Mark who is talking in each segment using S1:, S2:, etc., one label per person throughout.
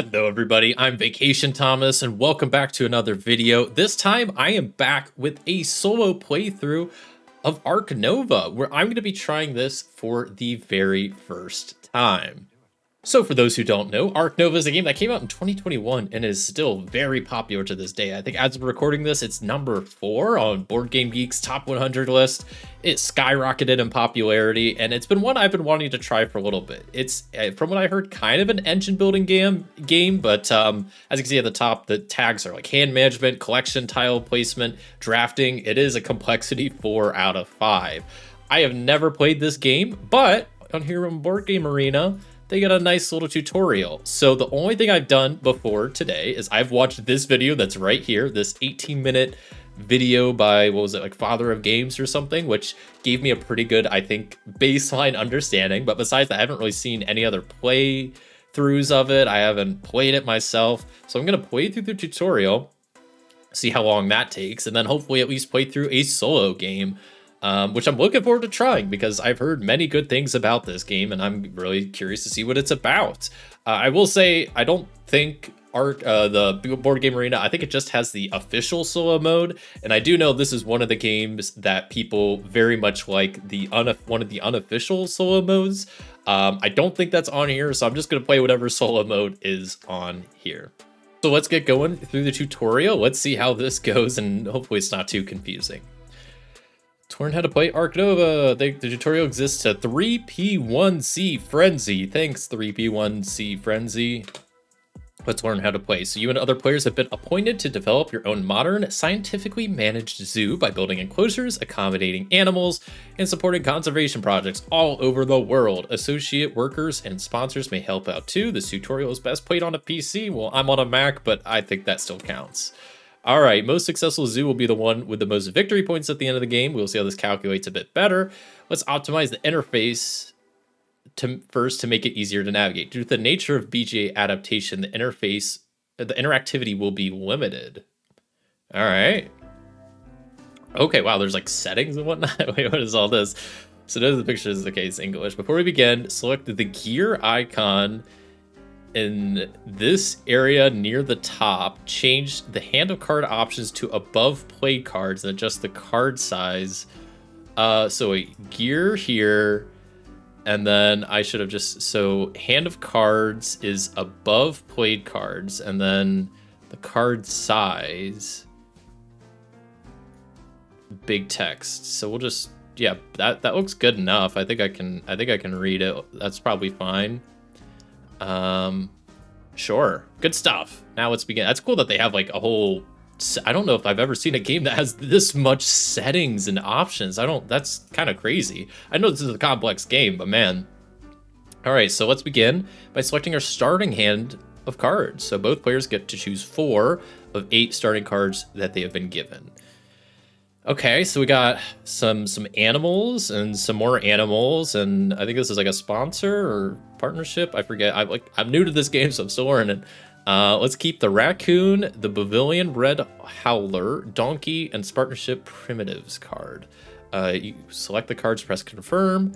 S1: Hello everybody, I'm Vacation Thomas and welcome back to another video. This time I am back with a solo playthrough of Ark Nova, where I'm going to be trying this for the very first time. So for those who don't know, Ark Nova is a game that came out in 2021 and is still very popular to this day. I think as of recording this, it's number 4 on Board Game Geek's top 100 list. It skyrocketed in popularity, and it's been one I've been wanting to try for a little bit. It's, from what I heard, kind of an engine building game, but as you can see at the top, the tags are like hand management, collection, tile placement, drafting. It is a complexity 4 out of 5. I have never played this game, but on here on Board Game Arena, they got a nice little tutorial. So the only thing I've done before today is I've watched this video that's right here, this 18-minute video by, what was it, like Father of Games or something, which gave me a pretty good, I think, baseline understanding. But besides that, I haven't really seen any other playthroughs of it. I haven't played it myself. So I'm going to play through the tutorial, see how long that takes, and then hopefully at least play through a solo game. Which I'm looking forward to trying because I've heard many good things about this game and I'm really curious to see what it's about. I will say, I don't think the Board Game Arena, I think it just has the official solo mode. And I do know this is one of the games that people very much like, one of the unofficial solo modes. I don't think that's on here, so I'm just going to play whatever solo mode is on here. So let's get going through the tutorial. Let's see how this goes and hopefully it's not too confusing. To learn how to play Ark Nova, the tutorial exists to 3P1C Frenzy. Thanks, 3P1C Frenzy. Let's learn how to play. So you and other players have been appointed to develop your own modern, scientifically managed zoo by building enclosures, accommodating animals, and supporting conservation projects all over the world. Associate workers and sponsors may help out too. This tutorial is best played on a PC. Well, I'm on a Mac, but I think that still counts. All right, most successful zoo will be the one with the most victory points at the end of the game. We'll see how this calculates a bit better. Let's optimize the interface first to make it easier to navigate. Due to the nature of BGA adaptation, the interactivity will be limited. All right. Okay, wow, there's like settings and whatnot. Wait, what is all this? So those are the pictures. Okay, it's English. Before we begin, select the gear icon in this area near the top, change the hand of card options to above play cards and adjust the card size. So a gear here, and then I should have so hand of cards is above played cards, and then the card size, big text. So we'll just, yeah, that looks good enough. I think I can read it. That's probably fine. Sure. Good stuff. Now let's begin. That's cool that they have like a whole, I don't know if I've ever seen a game that has this much settings and options. That's kind of crazy. I know this is a complex game, but man. All right, so let's begin by selecting our starting hand of cards. So both players get to choose 4 of 8 starting cards that they have been given. Okay, so we got some animals and some more animals, and I think this is like a sponsor or partnership. I forget. I'm new to this game, so I'm still learning. Let's keep the raccoon, the Bavilion Red Howler, Donkey, and Partnership Primitives card. You select the cards, press confirm.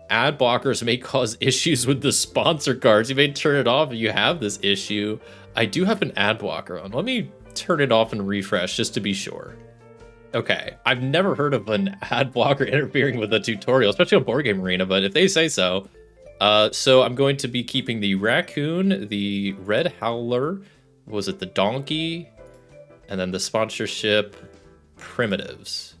S1: Ad blockers may cause issues with the sponsor cards. You may turn it off if you have this issue. I do have an ad blocker on. Let me turn it off and refresh just to be sure. Okay, I've never heard of an ad blocker interfering with a tutorial, especially on Board Game Arena, but if they say so. So I'm going to be keeping the raccoon, the red howler, was it the donkey, and then the sponsorship primitives.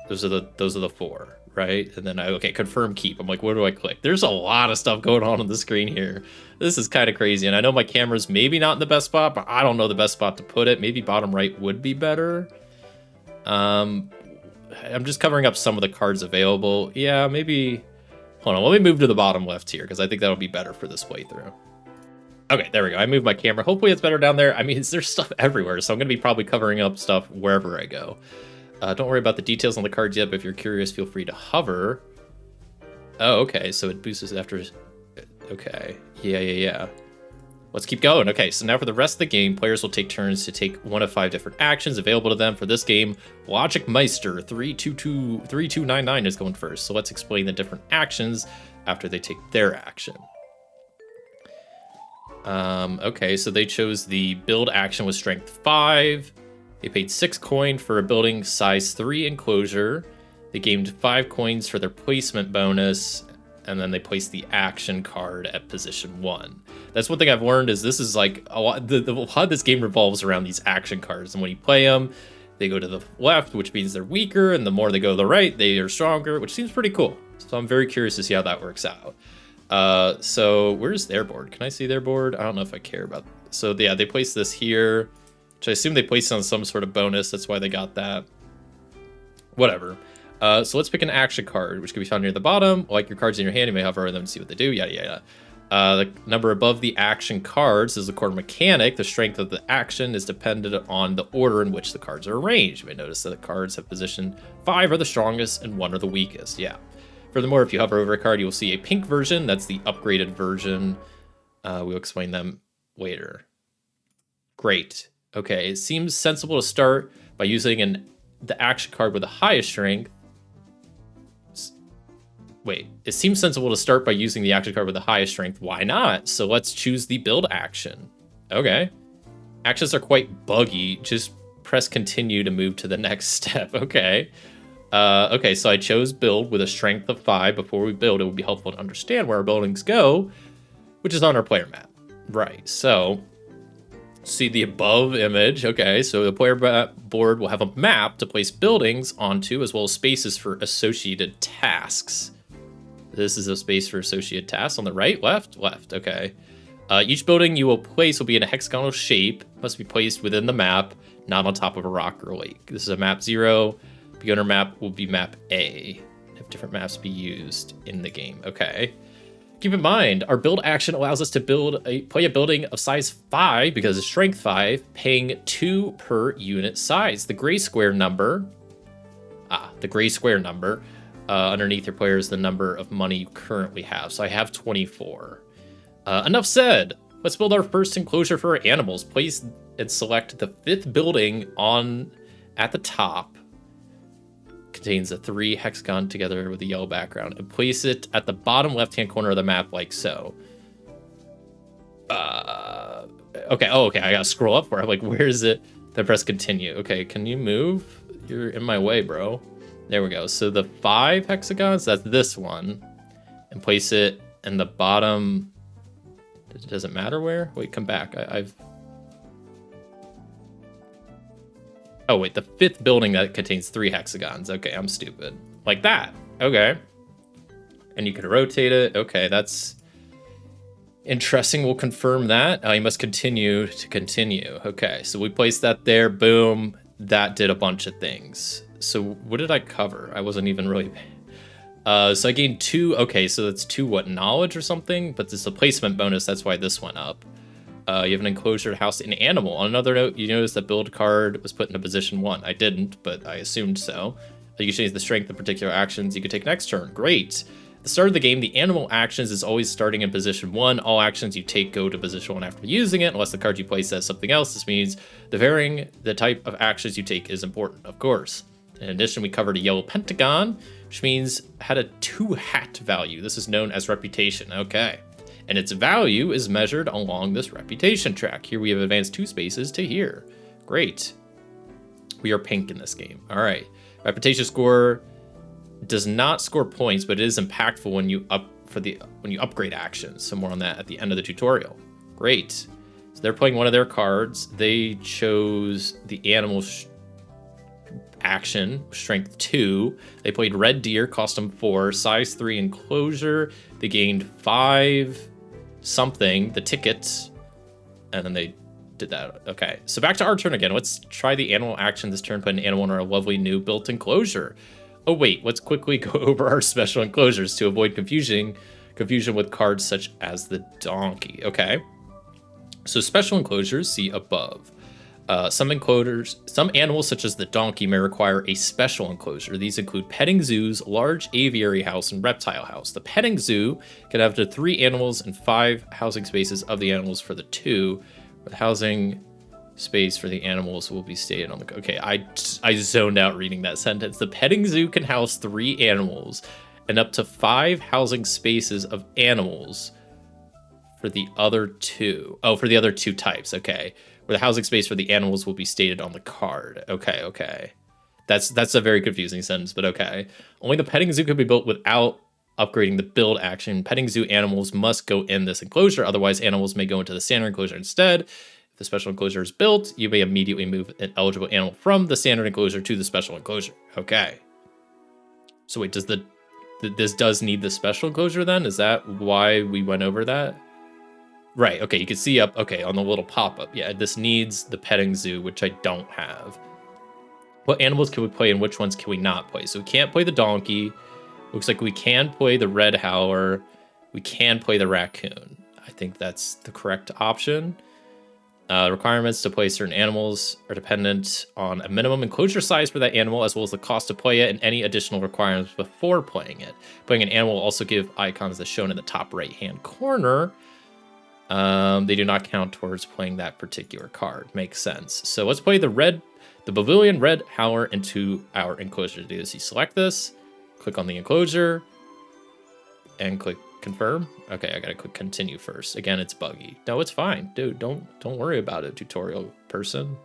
S1: Those are the 4, right? And then okay, confirm keep. I'm like, where do I click? There's a lot of stuff going on the screen here. This is kind of crazy, and I know my camera's maybe not in the best spot, but I don't know the best spot to put it. Maybe bottom right would be better. I'm just covering up some of the cards available. Yeah, maybe. Hold on, let me move to the bottom left here because I think that'll be better for this playthrough. Okay, there we go. I moved my camera. Hopefully it's better down there. I mean, there's stuff everywhere, so I'm going to be probably covering up stuff wherever I go. Don't worry about the details on the cards yet, but if you're curious, feel free to hover. Oh, okay, so it boosts us after. Okay, yeah. Let's keep going. Okay, so now for the rest of the game, players will take turns to take one of 5 different actions available to them. For this game, Logic Meister 3299 is going first. So let's explain the different actions after they take their action. Okay, so they chose the build action with strength 5. They paid 6 coin for a building size 3 enclosure. They gained 5 coins for their placement bonus, and then they placed the action card at position 1. That's one thing I've learned is this is like a lot of this game revolves around these action cards, and when you play them, they go to the left, which means they're weaker, and the more they go to the right, they are stronger, which seems pretty cool. So I'm very curious to see how that works out. So where's their board? Can I see their board? I don't know if I care about. So yeah, they placed this here, which I assume they placed on some sort of bonus. That's why they got that. Whatever. So let's pick an action card, which can be found near the bottom. Like your cards in your hand, you may hover over them to see what they do. Yada yada. The number above the action cards is the core mechanic. The strength of the action is dependent on the order in which the cards are arranged. You may notice that the cards have position 5 are the strongest and 1 are the weakest. Yeah. Furthermore, if you hover over a card, you will see a pink version. That's the upgraded version. We'll explain them later. Great. Okay, it seems sensible to start by using the action card with the highest strength. Wait, it seems sensible to start by using the action card with the highest strength. Why not? So let's choose the build action. Okay. Actions are quite buggy. Just press continue to move to the next step. Okay. Okay, so I chose build with a strength of 5. Before we build, it would be helpful to understand where our buildings go, which is on our player map. Right, so see the above image. Okay, so the player board will have a map to place buildings onto, as well as spaces for associated tasks. This is a space for associated tasks on the right, left, left. Okay. Each building you will place will be in a hexagonal shape, must be placed within the map, not on top of a rock or lake. This is a map 0. Beginner map will be map A. Have different maps be used in the game. Okay. Keep in mind, our build action allows us to play a building of size 5 because it's strength 5, paying 2 per unit size. The gray square number, underneath your player is the number of money you currently have. So I have 24. Enough said. Let's build our first enclosure for our animals. Place and select the 5th building at the top. Contains a 3 hexagon together with a yellow background, and place it at the bottom left-hand corner of the map like so. Okay, I gotta scroll up for it. I'm like, where is it? Then press continue. Okay, can you move? You're in my way, bro. There we go. So the 5 hexagons, that's this one. And place it in the bottom. Does it matter where? Wait, come back. Oh, wait, the 5th building that contains 3 hexagons. Okay, I'm stupid. Like that. Okay. And you can rotate it. Okay, that's interesting. We'll confirm that. You must continue to continue. Okay, so we placed that there. Boom. That did a bunch of things. So what did I cover? I wasn't even really... so I gained 2. Okay, so that's 2 what? Knowledge or something? But it's a placement bonus. That's why this went up. You have an enclosure, house, and animal. On another note, you notice that build card was put into position 1. I didn't, but I assumed so. You can change the strength of particular actions you could take next turn. Great. At the start of the game, the animal actions is always starting in position 1. All actions you take go to position 1 after using it, unless the card you play says something else. This means the type of actions you take is important, of course. In addition, we covered a yellow pentagon, which means had a 2 hat value. This is known as reputation. Okay. And its value is measured along this reputation track. Here we have advanced 2 spaces to here. Great. We are pink in this game. All right. Reputation score does not score points, but it is impactful when you upgrade actions. So more on that at the end of the tutorial. Great. So they're playing one of their cards. They chose the animal action, strength 2. They played red deer, cost them 4, size 3 enclosure. They gained 5 something, the tickets, and then they did that. Okay, so back to our turn again. Let's try the animal action this turn. Put an animal in our lovely new built enclosure. Oh wait, let's quickly go over our special enclosures to avoid confusion with cards such as the donkey. Okay, so special enclosures, see above. Some animals such as the donkey may require a special enclosure. These include petting zoos, large aviary house, and reptile house. The petting zoo can have up to 3 animals and 5 housing spaces of the animals for the 2. The housing space for the animals will be stated on the... Okay, I zoned out reading that sentence. The petting zoo can house 3 animals and up to 5 housing spaces of animals for the other two. Oh, for the other two types. Okay. Where the housing space for the animals will be stated on the card. Okay, okay. That's a very confusing sentence, but okay. Only the petting zoo could be built without upgrading the build action. Petting zoo animals must go in this enclosure. Otherwise, animals may go into the standard enclosure instead. If the special enclosure is built, you may immediately move an eligible animal from the standard enclosure to the special enclosure. Okay. So wait, this does need the special enclosure then? Is that why we went over that? Right, okay, you can see up, okay, on the little pop-up. Yeah, this needs the petting zoo, which I don't have. What animals can we play and which ones can we not play? So we can't play the donkey. Looks like we can play the red howler. We can play the raccoon. I think that's the correct option. Requirements to play certain animals are dependent on a minimum enclosure size for that animal, as well as the cost to play it and any additional requirements before playing it. Playing an animal will also give icons as shown in the top right-hand corner. They do not count towards playing that particular card. Makes sense. So let's play the Pavilion Red Howler into our enclosure. To do this, you select this, click on the enclosure, and click confirm. Okay, I gotta click continue first. Again, it's buggy. No, it's fine, dude. Don't worry about it, tutorial person.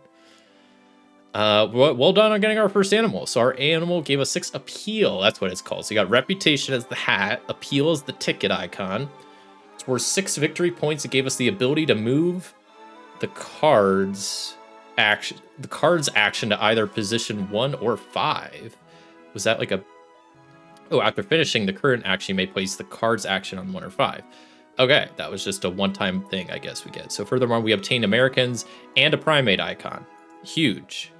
S1: Well done on getting our first animal. So our animal gave us 6 appeal. That's what it's called. So you got reputation as the hat, appeal is the ticket icon. It's worth 6 victory points. It gave us the ability to move the card's action to either position 1 or 5. Was that like a... Oh, after finishing the current action, you may place the card's action on 1 or 5. Okay, that was just a one-time thing, I guess we get. So furthermore, we obtained Americans and a primate icon. Huge.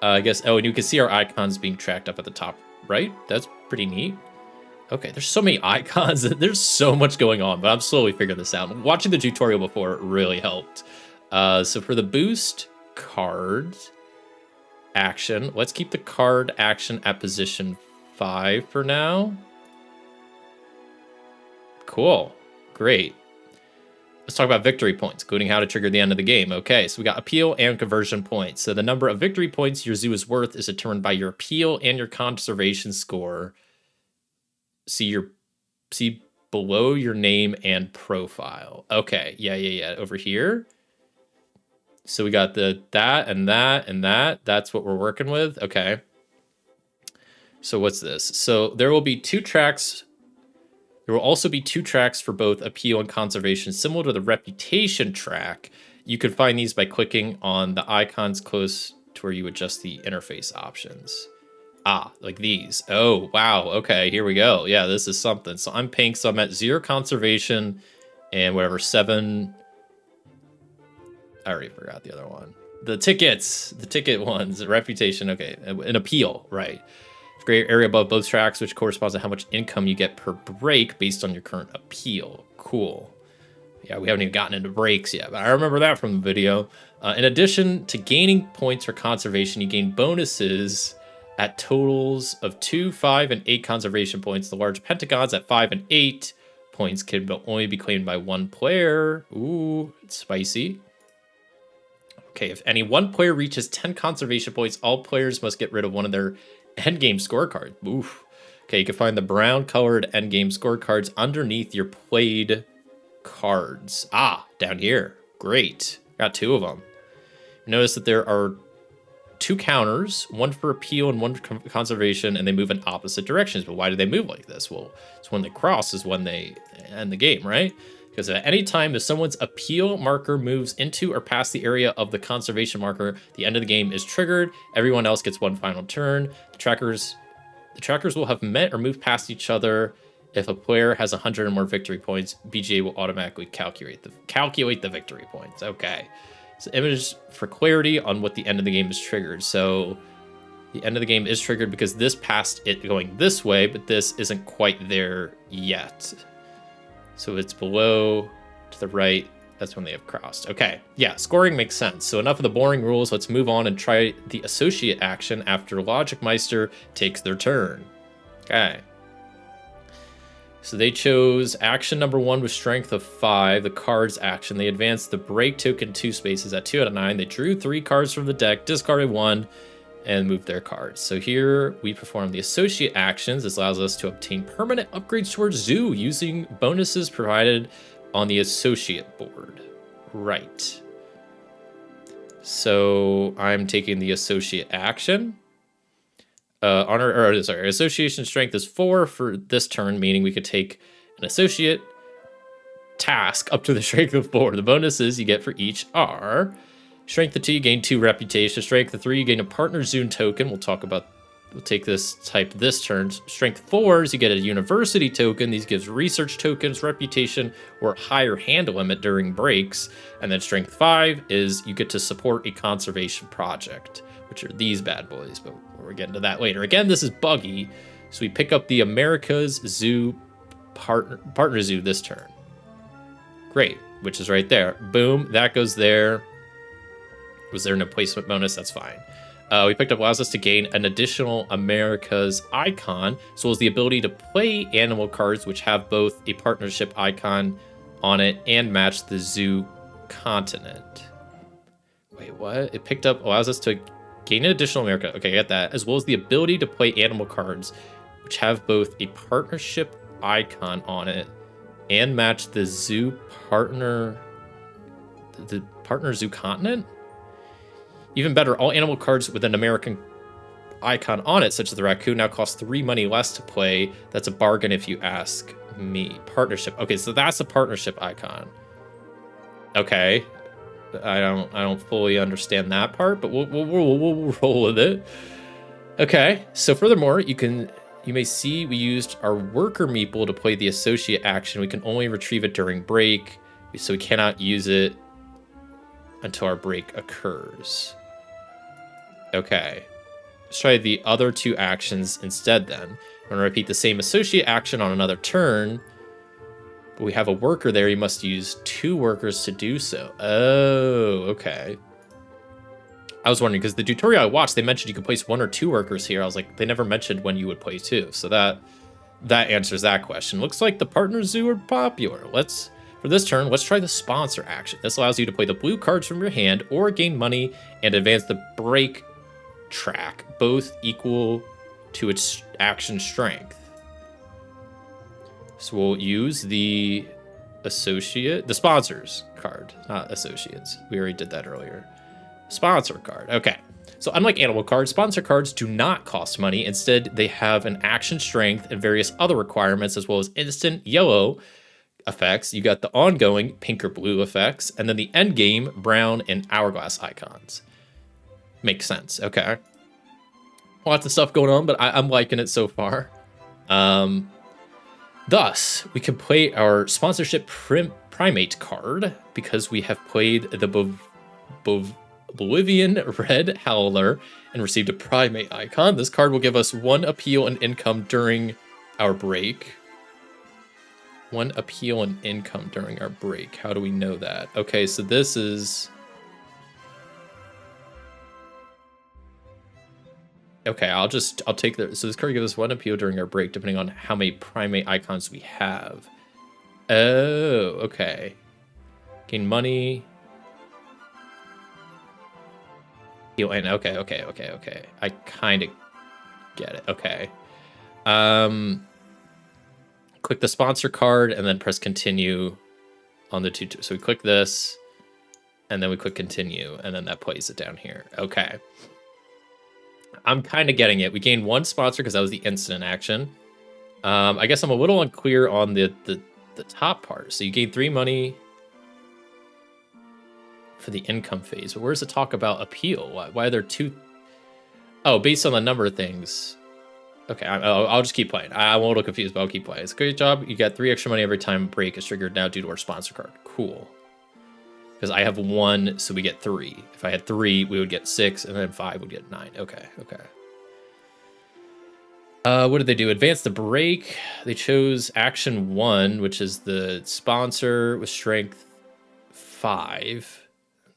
S1: I guess, oh, and you can see our icons being tracked up at the top right. That's pretty neat. Okay, there's so many icons. There's so much going on, but I'm slowly figuring this out. Watching the tutorial before really helped. So for the boost cards action, let's keep the card action at position 5 for now. Cool. Great. Let's talk about victory points, including how to trigger the end of the game. Okay, so we got appeal and conversion points. So the number of victory points your zoo is worth is determined by your appeal and your conservation score. See below your name and profile. Okay, yeah. Over here. So we got that and that and that. That's what we're working with. Okay. So what's this? So there will be 2 tracks. There will also be 2 tracks for both appeal and conservation, similar to the reputation track. You could find these by clicking on the icons close to where you adjust the interface options. Ah, like these. Oh, wow. Okay, here we go. Yeah, this is something. So I'm pink, so I'm at 0 conservation and whatever, 7. I already forgot the other one. The ticket ones, reputation. Okay, an appeal, right. Gray area above both tracks, which corresponds to how much income you get per break based on your current appeal. Cool. Yeah, we haven't even gotten into breaks yet, but I remember that from the video. In addition to gaining points for conservation, you gain bonuses at totals of 2, 5, and 8 conservation points. The large pentagons at 5 and 8 points can only be claimed by 1 player. Ooh, it's spicy. Okay, if any one player reaches 10 conservation points, all players must get rid of one of their endgame scorecards. Oof. Okay, you can find the brown colored endgame scorecards underneath your played cards. Ah, down here. Great. Got 2 of them. Notice that there are 2 counters, one for appeal and one for conservation, and they move in opposite directions. But why do they move like this? Well, it's when they cross is when they end the game, right? Because at any time, if someone's appeal marker moves into or past the area of the conservation marker, the end of the game is triggered. Everyone else gets 1 final turn. The trackers will have met or moved past each other. If a player has 100 or more victory points, BGA will automatically calculate the victory points. Okay. So image for clarity on what the end of the game is triggered. So the end of the game is triggered because this passed it going this way, but this isn't quite there yet. So it's below to the right. That's when they have crossed. Okay, yeah, scoring makes sense. So enough of the boring rules. Let's move on and try the associate action after Logic Meister takes their turn. Okay. So they chose action number 1 with strength of 5, the cards action. They advanced the break token 2 spaces at 2 out of 9. They drew 3 cards from the deck, discarded 1, and moved their cards. So here we perform the associate actions. This allows us to obtain permanent upgrades to our zoo using bonuses provided on the associate board. Right. So I'm taking the associate action. Association strength is 4 for this turn, meaning we could take an associate task up to the strength of 4. The bonuses you get for each are strength of 2, you gain 2 reputation. Strength of 3, you gain a partner Zoom token. We'll take this type this turn. Strength 4 is you get a university token. These gives research tokens, reputation, or higher hand limit during breaks. And then strength 5 is you get to support a conservation project, which are these bad boys, but we're getting to that later. Again, this is buggy, so we pick up the America's Zoo partner Zoo this turn. Great, which is right there. Boom, that goes there. Was there an placement bonus? That's fine. We picked up allows us to gain an additional America's icon, as well as the ability to play animal cards, which have both a partnership icon on it and match the zoo continent. Wait, what? It picked up allows us to gain an additional America. Okay, I get that. As well as the ability to play animal cards, which have both a partnership icon on it and match the zoo partner, the partner zoo continent. Even better, all animal cards with an American icon on it, such as the raccoon, now cost 3 money less to play. That's a bargain if you ask me. Partnership. Okay, so that's a partnership icon. Okay, I don't fully understand that part, but we'll roll with it. Okay, so furthermore, you may see we used our worker meeple to play the associate action. We can only retrieve it during break, so we cannot use it until our break occurs. Okay, let's try the other 2 actions instead then. I'm going to repeat the same associate action on another turn, but we have a worker there. You must use 2 workers to do so. Oh, okay. I was wondering, because the tutorial I watched, they mentioned you could place 1 or 2 workers here. I was like, they never mentioned when you would play 2. So that answers that question. Looks like the partner zoo are popular. For this turn, let's try the sponsor action. This allows you to play the blue cards from your hand or gain money and advance the break track, both equal to its action strength. So we'll use the sponsors card, not associates. We already did that earlier. Sponsor card. Okay. So unlike animal cards, sponsor cards do not cost money. Instead, they have an action strength and various other requirements, as well as instant yellow effects. You got the ongoing pink or blue effects, and then the end game brown and hourglass icons. Makes sense. Okay. Lots of stuff going on, but I'm liking it so far. Thus, we can play our sponsorship primate card because we have played the Bolivian Red Howler and received a primate icon. This card will give us 1 appeal and income during our break. 1 appeal and income during our break. How do we know that? Okay, so this is... Okay, I'll take the... So this card gives us 1 appeal during our break, depending on how many primate icons we have. Oh, okay. Gain money. Heal in. Okay. I kind of get it. Okay. Click the sponsor card and then press continue on the 2. So we click this and then we click continue and then that plays it down here. Okay. I'm kind of getting it. We gained 1 sponsor because that was the instant action. I guess I'm a little unclear on the top part. So you gain 3 money for the income phase, but where's the talk about appeal? Why are there 2? Oh, based on the number of things. Okay, I'll just keep playing. I won't look confused, but I'll keep playing. It's a great job. You get 3 extra money every time break is triggered now due to our sponsor card. Cool. Because I have 1, so we get 3. If I had 3, we would get 6, and then 5 would get 9. Okay. What did they do? Advance the break. They chose action 1, which is the sponsor with strength 5.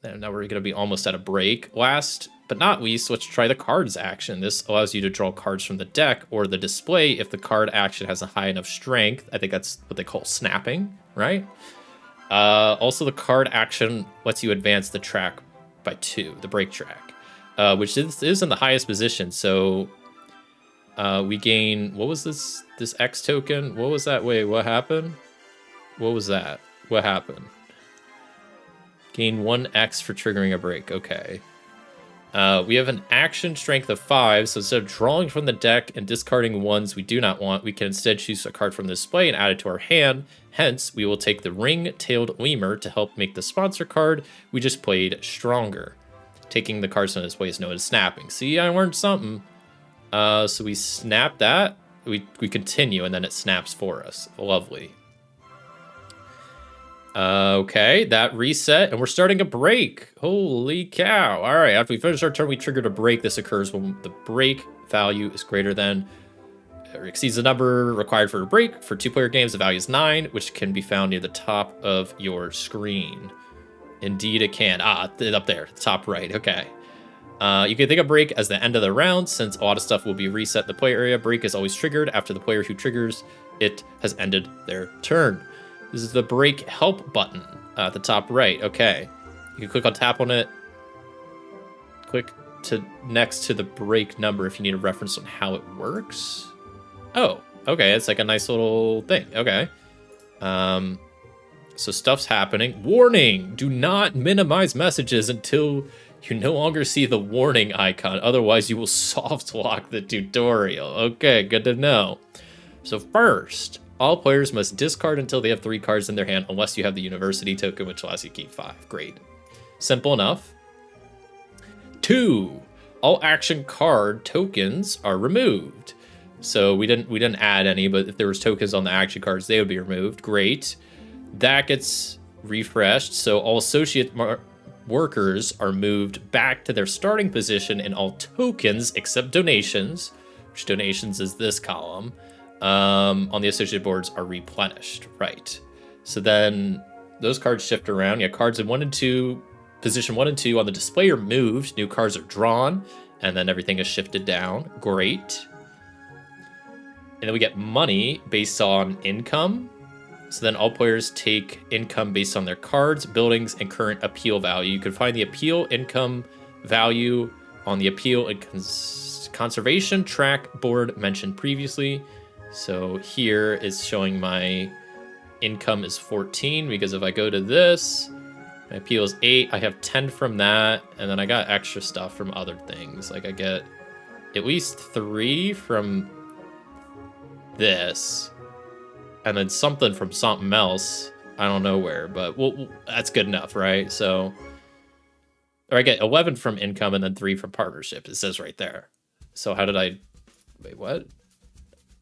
S1: And now we're going to be almost at a break. Last but not least, let's try the cards action. This allows you to draw cards from the deck or the display if the card action has a high enough strength. I think that's what they call snapping, right? Also, the card action lets you advance the track by 2, the break track, which is in the highest position. So we gain, what was this X token? What was that? Wait, what happened? What was that? What happened? Gain 1x for triggering a break. Okay. We have an action strength of 5, so instead of drawing from the deck and discarding ones we do not want, we can instead choose a card from the display and add it to our hand. Hence, we will take the ring-tailed lemur to help make the sponsor card we just played stronger. Taking the cards from the display is known as snapping. See, I learned something. So we snap that. We continue, and then it snaps for us. Lovely. Okay, that reset, and we're starting a break. Holy cow. All right, after we finish our turn, we triggered a break. This occurs when the break value is greater than or exceeds the number required for a break. For 2-player games, the value is 9, which can be found near the top of your screen. Indeed, it can. Up there, top right. Okay. You can think of break as the end of the round, since a lot of stuff will be reset in the play area. Break is always triggered after the player who triggers it has ended their turn. This is the break help button at the top right. Okay. You can click on tap on it. Click to next to the break number if you need a reference on how it works. Oh, okay. It's like a nice little thing. Okay. So stuff's happening. Warning! Do not minimize messages until you no longer see the warning icon. Otherwise, you will soft lock the tutorial. Okay, good to know. So first, all players must discard until they have 3 cards in their hand, unless you have the university token, which allows you to keep 5. Great. Simple enough. 2, all action card tokens are removed. So we didn't add any, but if there was tokens on the action cards, they would be removed. Great. That gets refreshed. So all associate workers are moved back to their starting position, and all tokens, except donations, which donations is this column, on the associate boards are replenished. Right. So then those cards shift around. Yeah, cards in 1 and 2, position 1 and 2 on the display are moved. New cards are drawn, and then everything is shifted down. Great. And then we get money based on income. So then all players take income based on their cards, buildings, and current appeal value. You can find the appeal income value on the appeal and conservation track board mentioned previously. So here is showing my income is 14, because if I go to this, my appeal is 8. I have 10 from that, and then I got extra stuff from other things. Like I get at least 3 from this, and then something from something else. I don't know where, but well, that's good enough, right? So, or I get 11 from income and then 3 from partnership. It says right there. So how did I, wait, what?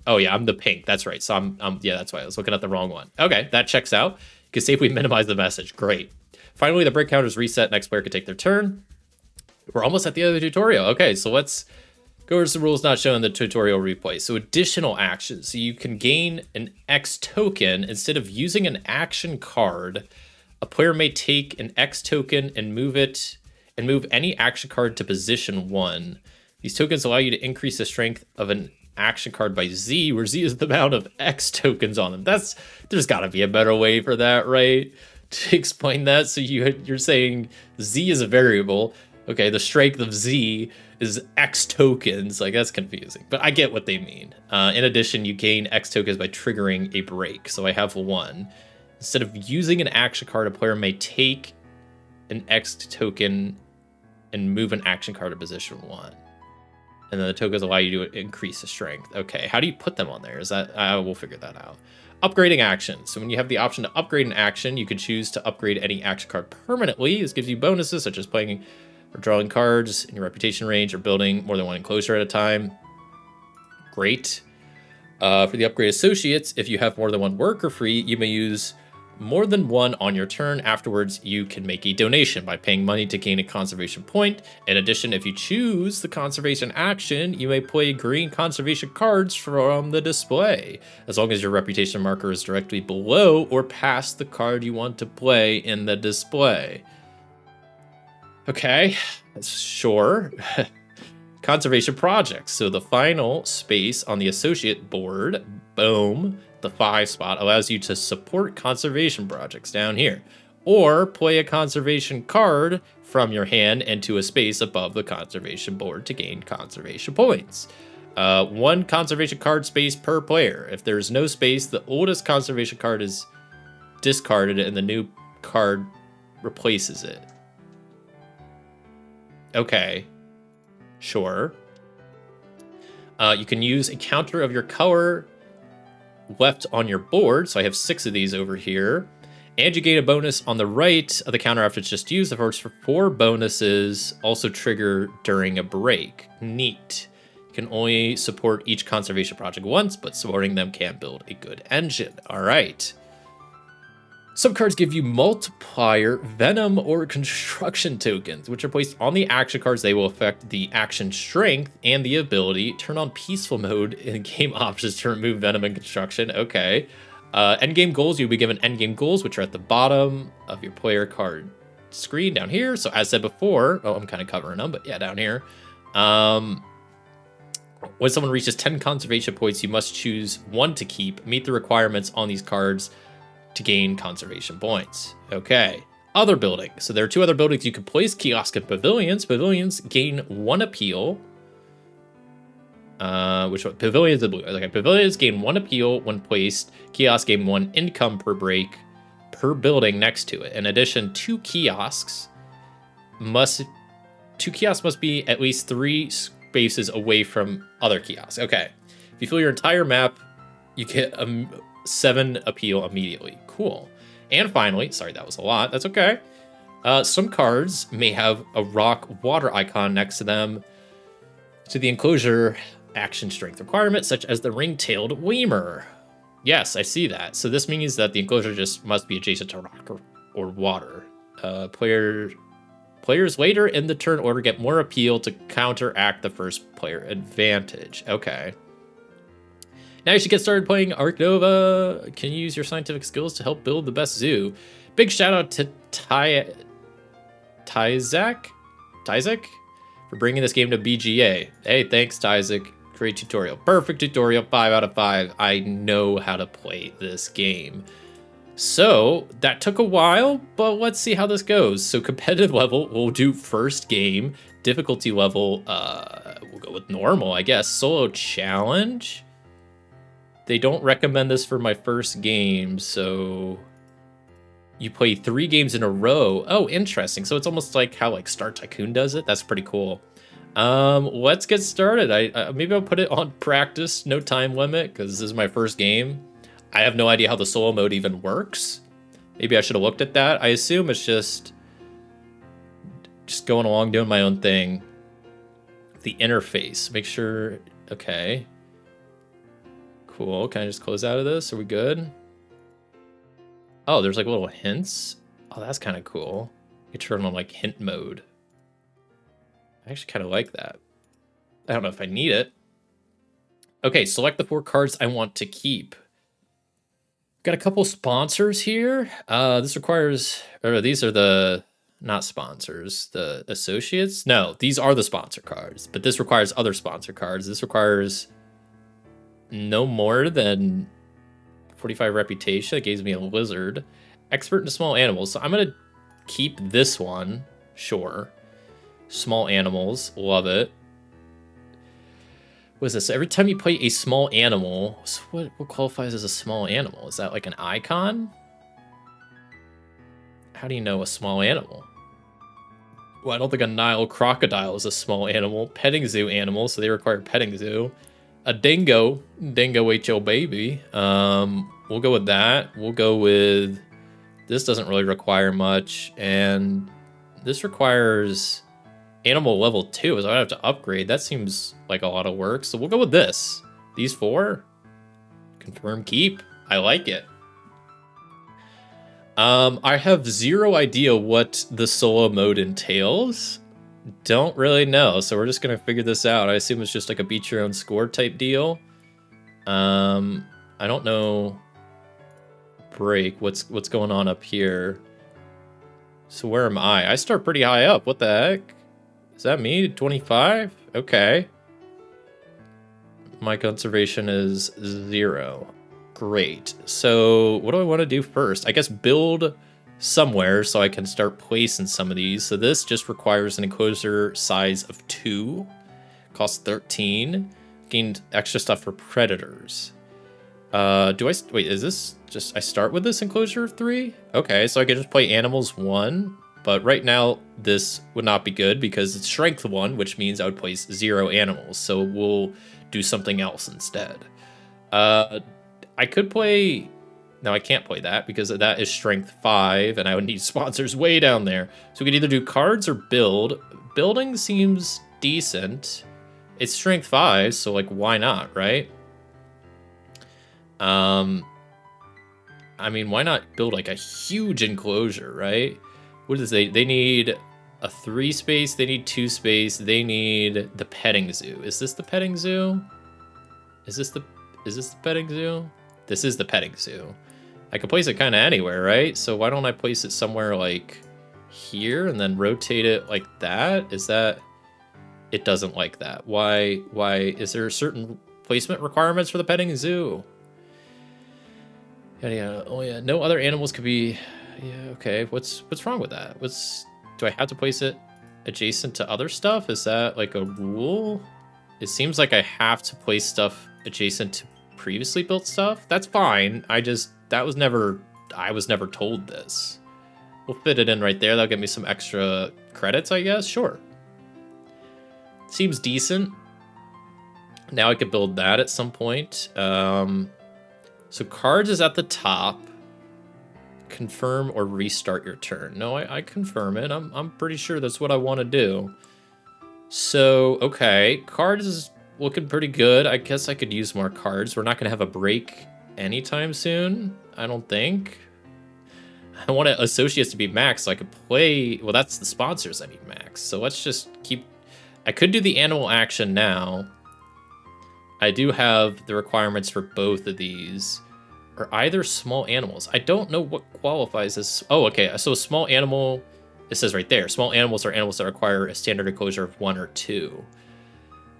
S1: Oh yeah, I'm the pink. That's right. So I'm yeah, that's why I was looking at the wrong one. Okay, that checks out. You can safely minimize the message. Great. Finally, the break counter is reset. Next player can take their turn. We're almost at the end of the tutorial. Okay, so let's go over some rules not shown in the tutorial replay. So additional actions. So you can gain an X token. Instead of using an action card, a player may take an X token and move any action card to position 1. These tokens allow you to increase the strength of an action card by Z, where Z is the amount of X tokens on them. There's got to be a better way for that, right? To explain that. So you're saying Z is a variable. Okay, the strength of Z is X tokens. Like, that's confusing, but I get what they mean. In addition, you gain X tokens by triggering a break. So I have 1. Instead of using an action card, a player may take an X token and move an action card to position 1. And then the tokens allow you to increase the strength. Okay, how do you put them on there? Is that, we'll figure that out. Upgrading actions. So when you have the option to upgrade an action, you can choose to upgrade any action card permanently. This gives you bonuses such as playing or drawing cards in your reputation range or building more than 1 enclosure at a time. Great. For the upgrade associates, if you have more than 1 worker free, you may use more than 1 on your turn. Afterwards, you can make a donation by paying money to gain a conservation point. In addition, if you choose the conservation action, you may play green conservation cards from the display, as long as your reputation marker is directly below or past the card you want to play in the display. Okay, sure. Conservation projects. So the final space on the associate board, boom, the 5 spot, allows you to support conservation projects down here, or play a conservation card from your hand into a space above the conservation board to gain conservation points. 1 conservation card space per player. If there's no space, the oldest conservation card is discarded and the new card replaces it. Okay. Sure. You can use a counter of your color left on your board. So I have 6 of these over here. And you gain a bonus on the right of the counter after it's just used. The first 4 bonuses also trigger during a break. Neat. You can only support each conservation project once, but supporting them can build a good engine. All right. Some cards give you multiplier, venom, or construction tokens, which are placed on the action cards. They will affect the action strength and the ability. Turn on peaceful mode in game options to remove venom and construction. Okay. Endgame goals, you'll be given endgame goals, which are at the bottom of your player card screen down here. So as said before, oh, I'm kind of covering them, but yeah, down here. When someone reaches 10 conservation points, you must choose 1 to keep. Meet the requirements on these cards to gain conservation points. Okay. Other buildings. So there are 2 other buildings you can place: kiosk and pavilions. Pavilions gain 1 appeal. Which one? Pavilions and blue. Okay, pavilions gain 1 appeal when placed. Kiosks gain 1 income per break per building next to it. In addition, 2 kiosks must be at least 3 spaces away from other kiosks. Okay. If you fill your entire map, you get 7 appeal immediately. Cool. And finally, sorry, that was a lot. That's okay. Some cards may have a rock water icon next to them to the enclosure action strength requirement, such as the ring-tailed lemur. Yes, I see that. So this means that the enclosure just must be adjacent to rock or water. Players later in the turn order get more appeal to counteract the first player advantage. Okay. Now you should get started playing Ark Nova. Can you use your scientific skills to help build the best zoo? Big shout out to Tyzek for bringing this game to BGA. Hey, thanks, Tyzek. Great tutorial. Perfect tutorial. 5 out of 5. I know how to play this game. So that took a while, but let's see how this goes. So competitive level, we'll do first game. Difficulty level, we'll go with normal, I guess. Solo challenge. They don't recommend this for my first game, so you play 3 games in a row. Oh, interesting. So it's almost like how like Star Tycoon does it. That's pretty cool. Let's get started. Maybe I'll put it on practice, no time limit, because this is my first game. I have no idea how the solo mode even works. Maybe I should have looked at that. I assume it's just going along doing my own thing. The interface, make sure. Okay. Cool. Can I just close out of this? Are we good? Oh, there's like little hints. Oh, that's kind of cool. You turn on like hint mode. I actually kind of like that. I don't know if I need it. Okay, select the 4 cards I want to keep. Got a couple sponsors here. This requires, or these are the, not sponsors, the associates. No, these are the sponsor cards, but this requires other sponsor cards. This requires no more than 45 reputation. It gives me a lizard. Expert in small animals. So I'm going to keep this one. Sure. Small animals. Love it. What is this? Every time you play a small animal, so what qualifies as a small animal? Is that like an icon? How do you know a small animal? Well, I don't think a Nile crocodile is a small animal. Petting zoo animal, so they require petting zoo. A dingo ate your baby. We'll go with that. We'll go with, this doesn't really require much, and this requires animal level 2, so I have to upgrade. That seems like a lot of work, so we'll go with this. These 4. Confirm keep. I like it. I have 0 idea what the solo mode entails. Don't really know, so we're just gonna figure this out. I assume it's just like a beat your own score type deal. I don't know. Break. What's going on up here? So where am I? I start pretty high up. What the heck? Is that me? 25? Okay. My conservation is 0. Great. So what do I want to do first? I guess build somewhere so I can start placing some of these. So this just requires an enclosure size of 2. Costs 13. Gained extra stuff for predators. Wait, is this just, I start with this enclosure of 3? Okay, so I can just play animals 1, but right now this would not be good because it's strength 1, which means I would place 0 animals, so we'll do something else instead. I could play, no, I can't play that because that is strength 5, and I would need sponsors way down there. So we could either do cards or build. Building seems decent. It's strength 5, so like, why not, right? I mean, why not build like a huge enclosure, right? What is they need a 3 space, they need 2 space, they need the petting zoo. Is this the petting zoo? Is this the petting zoo? This is the petting zoo. I could place it kind of anywhere, right? So why don't I place it somewhere like here and then rotate it like that? Is that, it doesn't like that. Why is there certain placement requirements for the petting zoo? Yeah. Oh yeah. No other animals could be. Yeah. Okay. What's wrong with that? Do I have to place it adjacent to other stuff? Is that like a rule? It seems like I have to place stuff adjacent to previously built stuff. That's fine. I was never told this. We'll fit it in right there. That'll give me some extra credits, I guess. Sure. Seems decent. Now I could build that at some point. So cards is at the top. Confirm or restart your turn. No, I confirm it. I'm pretty sure that's what I want to do. So, okay. Cards is looking pretty good. I guess I could use more cards. We're not going to have a break anytime soon, I don't think. I want associates to be max so I could play. Well, that's the sponsors I need max. So let's just keep. I could do the animal action now. I do have the requirements for both of these, or either small animals. I don't know what qualifies as. Oh, okay. So a small animal, it says right there, small animals are animals that require a standard enclosure of 1 or 2.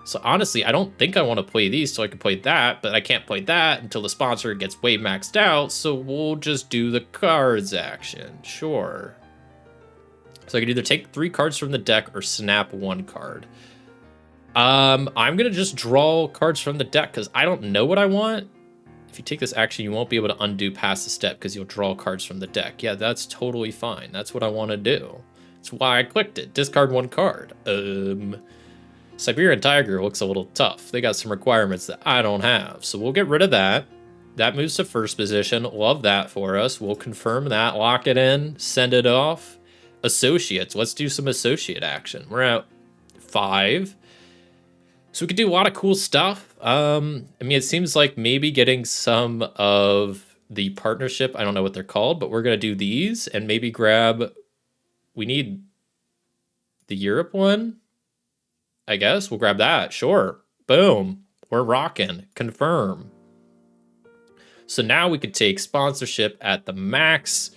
S1: So honestly, I don't think I want to play these, so I can play that, but I can't play that until the sponsor gets way maxed out, so we'll just do the cards action. Sure. So I can either take 3 cards from the deck or snap 1 card. I'm gonna just draw cards from the deck because I don't know what I want. If you take this action, you won't be able to undo past the step because you'll draw cards from the deck. Yeah, that's totally fine. That's what I want to do. That's why I clicked it. Discard 1 card. Siberian Tiger looks a little tough. They got some requirements that I don't have. So we'll get rid of that. That moves to first position. Love that for us. We'll confirm that. Lock it in. Send it off. Associates. Let's do some associate action. We're at 5. So we could do a lot of cool stuff. I mean, it seems like maybe getting some of the partnership. I don't know what they're called, but we're going to do these and maybe grab. We need the Europe one. I guess we'll grab that. Sure. Boom. We're rocking. Confirm. So now we could take sponsorship at the max.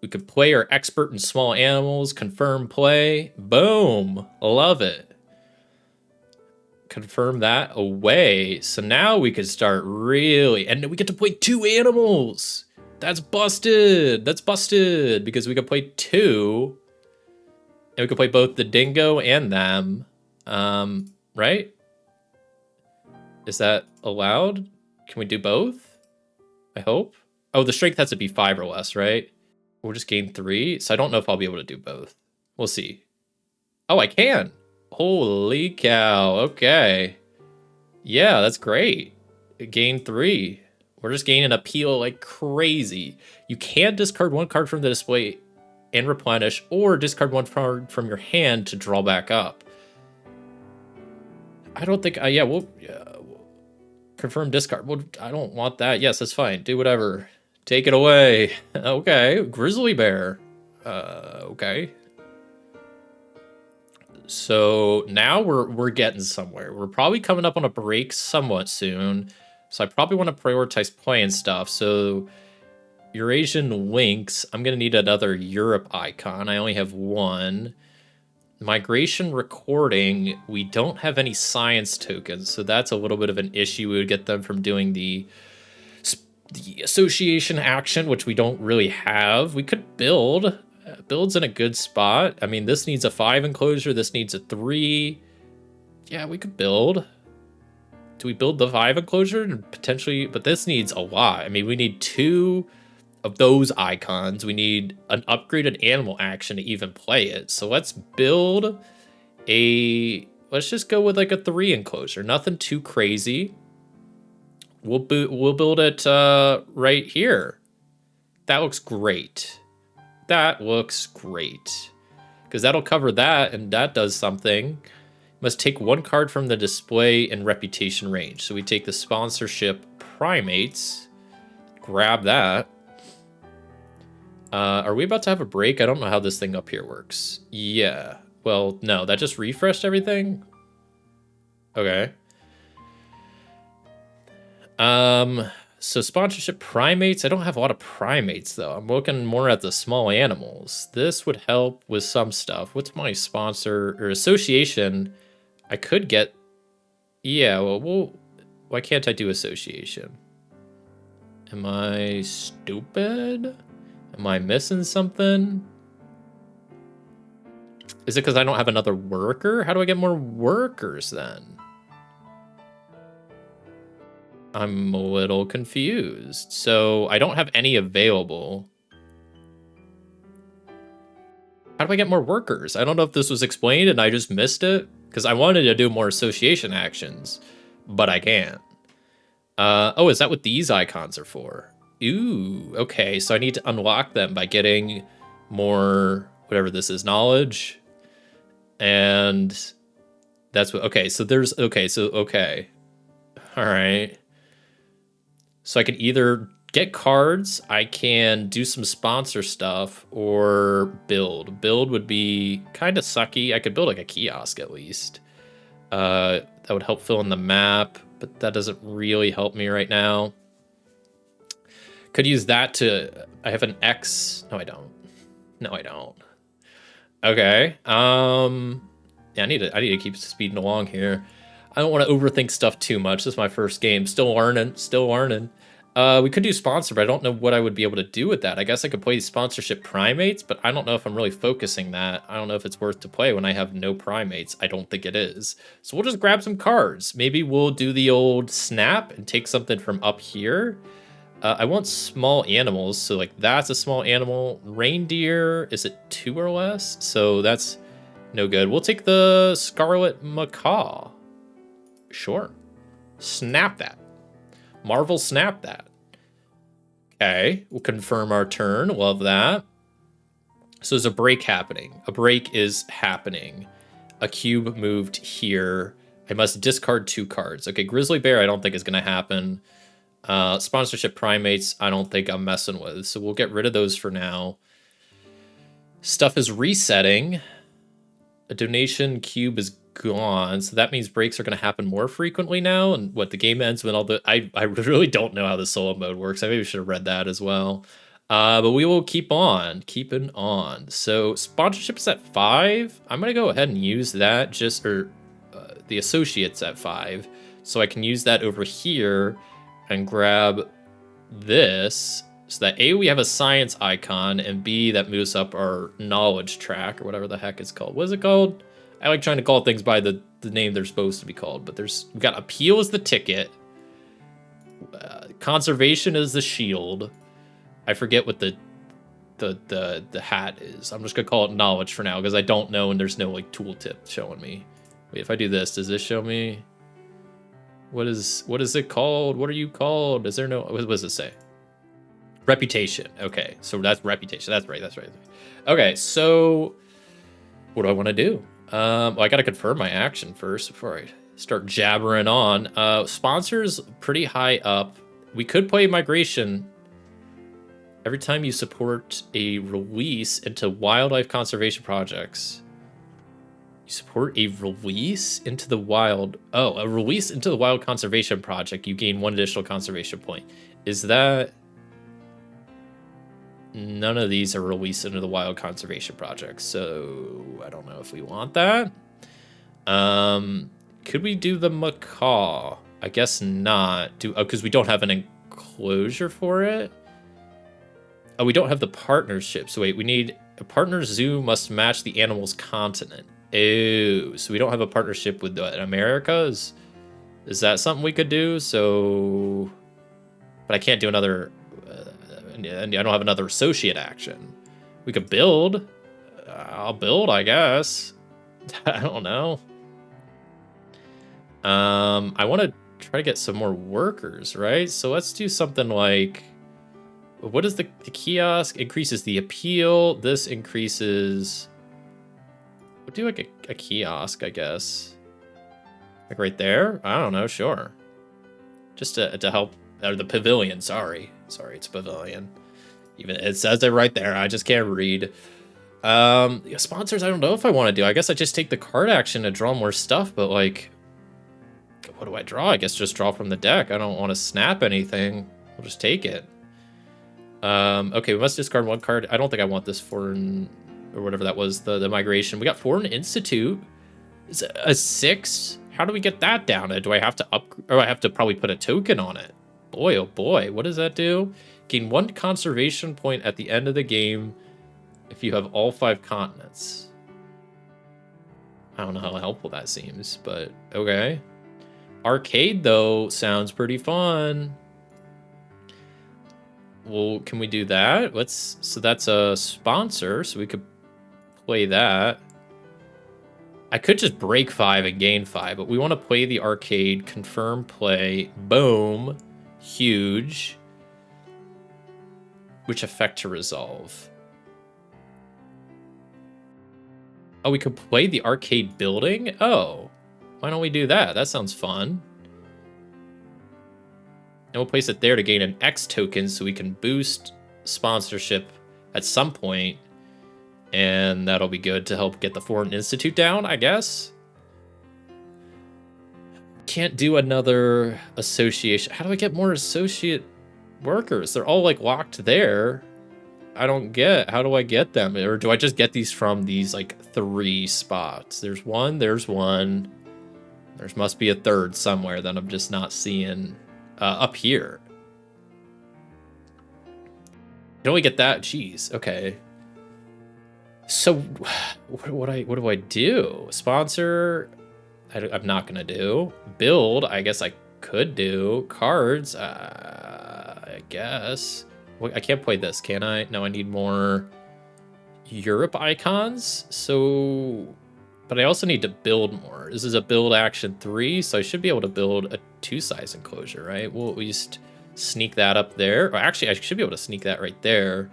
S1: We could play our expert in small animals. Confirm play. Boom. Love it. Confirm that away. So now we could start really, and we get to play 2 animals. That's busted. That's busted because we could play 2, and we could play both the dingo and them. Right? Is that allowed? Can we do both? I hope. Oh, the strength has to be 5 or less, right? We'll just gain 3. So I don't know if I'll be able to do both. We'll see. Oh, I can. Holy cow. Okay. Yeah, that's great. Gain 3. We're just gaining appeal like crazy. You can discard 1 card from the display and replenish, or discard 1 card from your hand to draw back up. I don't think, we'll confirm discard. Well, I don't want that. Yes, that's fine. Do whatever. Take it away. Okay. Grizzly bear. Okay. So now we're getting somewhere. We're probably coming up on a break somewhat soon. So I probably want to prioritize playing stuff. So Eurasian Lynx, I'm going to need another Europe icon. I only have 1. Migration recording, we don't have any science tokens. So that's a little bit of an issue. We would get them from doing the association action, which we don't really have. We could build. Build's in a good spot. I mean, this needs a 5 enclosure. This needs a 3. Yeah, we could build. Do we build the 5 enclosure and potentially? But this needs a lot. I mean, we need 2 of those icons. We need an upgraded animal action to even play it. So let's build a. Let's just go with like a 3 enclosure. Nothing too crazy. We'll build it right here. That looks great. That looks great. Because that'll cover that, and that does something. Must take 1 card from the display and reputation range. So we take the sponsorship primates. Grab that. Are we about to have a break? I don't know how this thing up here works. Yeah. Well, no, that just refreshed everything. Okay. So sponsorship primates. I don't have a lot of primates though. I'm looking more at the small animals. This would help with some stuff. What's my sponsor or association? I could get. Yeah. Well, why can't I do association? Am I stupid? Am I missing something? Is it because I don't have another worker? How do I get more workers then? I'm a little confused. So I don't have any available. How do I get more workers? I don't know if this was explained and I just missed it. Because I wanted to do more association actions, but I can't. Oh, is that what these icons are for? Ooh, okay. So I need to unlock them by getting more, whatever this is, knowledge. And that's what, okay. So there's, okay. So, okay. All right. So I can either get cards, I can do some sponsor stuff, or build. Build would be kind of sucky. I could build like a kiosk at least. That would help fill in the map, but that doesn't really help me right now. Could use that to, I have an X. No, I don't. No, I don't. Okay. Yeah, I need to keep speeding along here. I don't want to overthink stuff too much. This is my first game. Still learning. We could do sponsor, but I don't know what I would be able to do with that. I guess I could play sponsorship primates, but I don't know if I'm really focusing that. I don't know if it's worth to play when I have no primates. I don't think it is. So we'll just grab some cards. Maybe we'll do the old snap and take something from up here. I want small animals, so like that's a small animal. Reindeer, is it 2 or less? So that's no good. We'll take the scarlet macaw. Sure. Snap that. Marvel snap that. Okay, we'll confirm our turn. Love that. So there's a break happening. A break is happening. A cube moved here. I must discard 2 cards. Okay, Grizzly Bear I don't think is going to happen. Sponsorship primates I don't think I'm messing with. So we'll get rid of those for now. Stuff is resetting. A donation cube is gone, so that means breaks are going to happen more frequently now. And what, the game ends when all the I really don't know how the solo mode works. I maybe should have read that as well. But we will keep on keeping on. So sponsorship is at 5. I'm going to go ahead and use that, just or the associates at 5, so I can use that over here and grab this, so that A, we have a science icon, and B, that moves up our knowledge track, or whatever the heck it's called. What is it called? I like trying to call things by the name they're supposed to be called, but we got appeal as the ticket. Conservation is the shield. I forget what the hat is. I'm just gonna call it knowledge for now, because I don't know, and there's no like tooltip showing me. Wait, if I do this, does this show me? What is it called? What are you called? Is there no, what does it say? Reputation. Okay, so that's reputation. That's right. Okay, so what do I want to do? Well, I got to confirm my action first before I start jabbering on. Sponsors pretty high up. We could play migration. Every time you support a release into wildlife conservation projects, you support a release into the wild. Oh, a release into the wild conservation project. You gain 1 additional conservation point. Is that? None of these are released into the wild conservation project, so I don't know if we want that. Could we do the macaw? I guess not. Because we don't have an enclosure for it. Oh, we don't have the partnership. So wait, we need a partner zoo must match the animal's continent. Oh, so we don't have a partnership with the Americas. Is that something we could do? So, but I can't do another, and I don't have another associate action. We could build. I'll build, I guess. I don't know. I want to try to get some more workers, right? So let's do something like, what is the kiosk? Increases the appeal. This increases, we'll do like a kiosk, I guess. Like right there? I don't know, sure. Just to help, or the pavilion, sorry, it's pavilion. Even it says it right there, I just can't read. Sponsors, I don't know if I want to do. I guess I just take the card action to draw more stuff, but like, what do I draw? I guess just draw from the deck. I don't want to snap anything. I'll just take it. Okay, we must discard one card. I don't think I want this foreign, or whatever that was, the migration. We got Foreign Institute. Is it a 6? How do we get that down? Do I have to or I have to probably put a token on it? Boy, oh boy, what does that do? Gain 1 conservation point at the end of the game if you have all 5 continents. I don't know how helpful that seems, but okay. Arcade, though, sounds pretty fun. Well, can we do that? So that's a sponsor, so we could play that. I could just break 5 and gain 5, but we want to play the arcade, confirm play, boom, huge. Which effect to resolve? Oh, we could play the arcade building? Oh, why don't we do that? That sounds fun. And we'll place it there to gain an X token so we can boost sponsorship at some point. And that'll be good to help get the Foreign Institute down, I guess. Can't do another association. How do I get more associate workers? They're all like locked there. I don't get, how do I get them? Or do I just get these from these like 3 spots? There's one. There must be a third somewhere that I'm just not seeing up here. Can we get that? Jeez, okay. So what do I do? Sponsor, I'm not gonna do. Build, I guess I could do. Cards, I guess. I can't play this, can I? No, I need more Europe icons. So, but I also need to build more. This is a build action 3, so I should be able to build a 2-size enclosure, right? We'll at least sneak that up there. Or actually, I should be able to sneak that right there.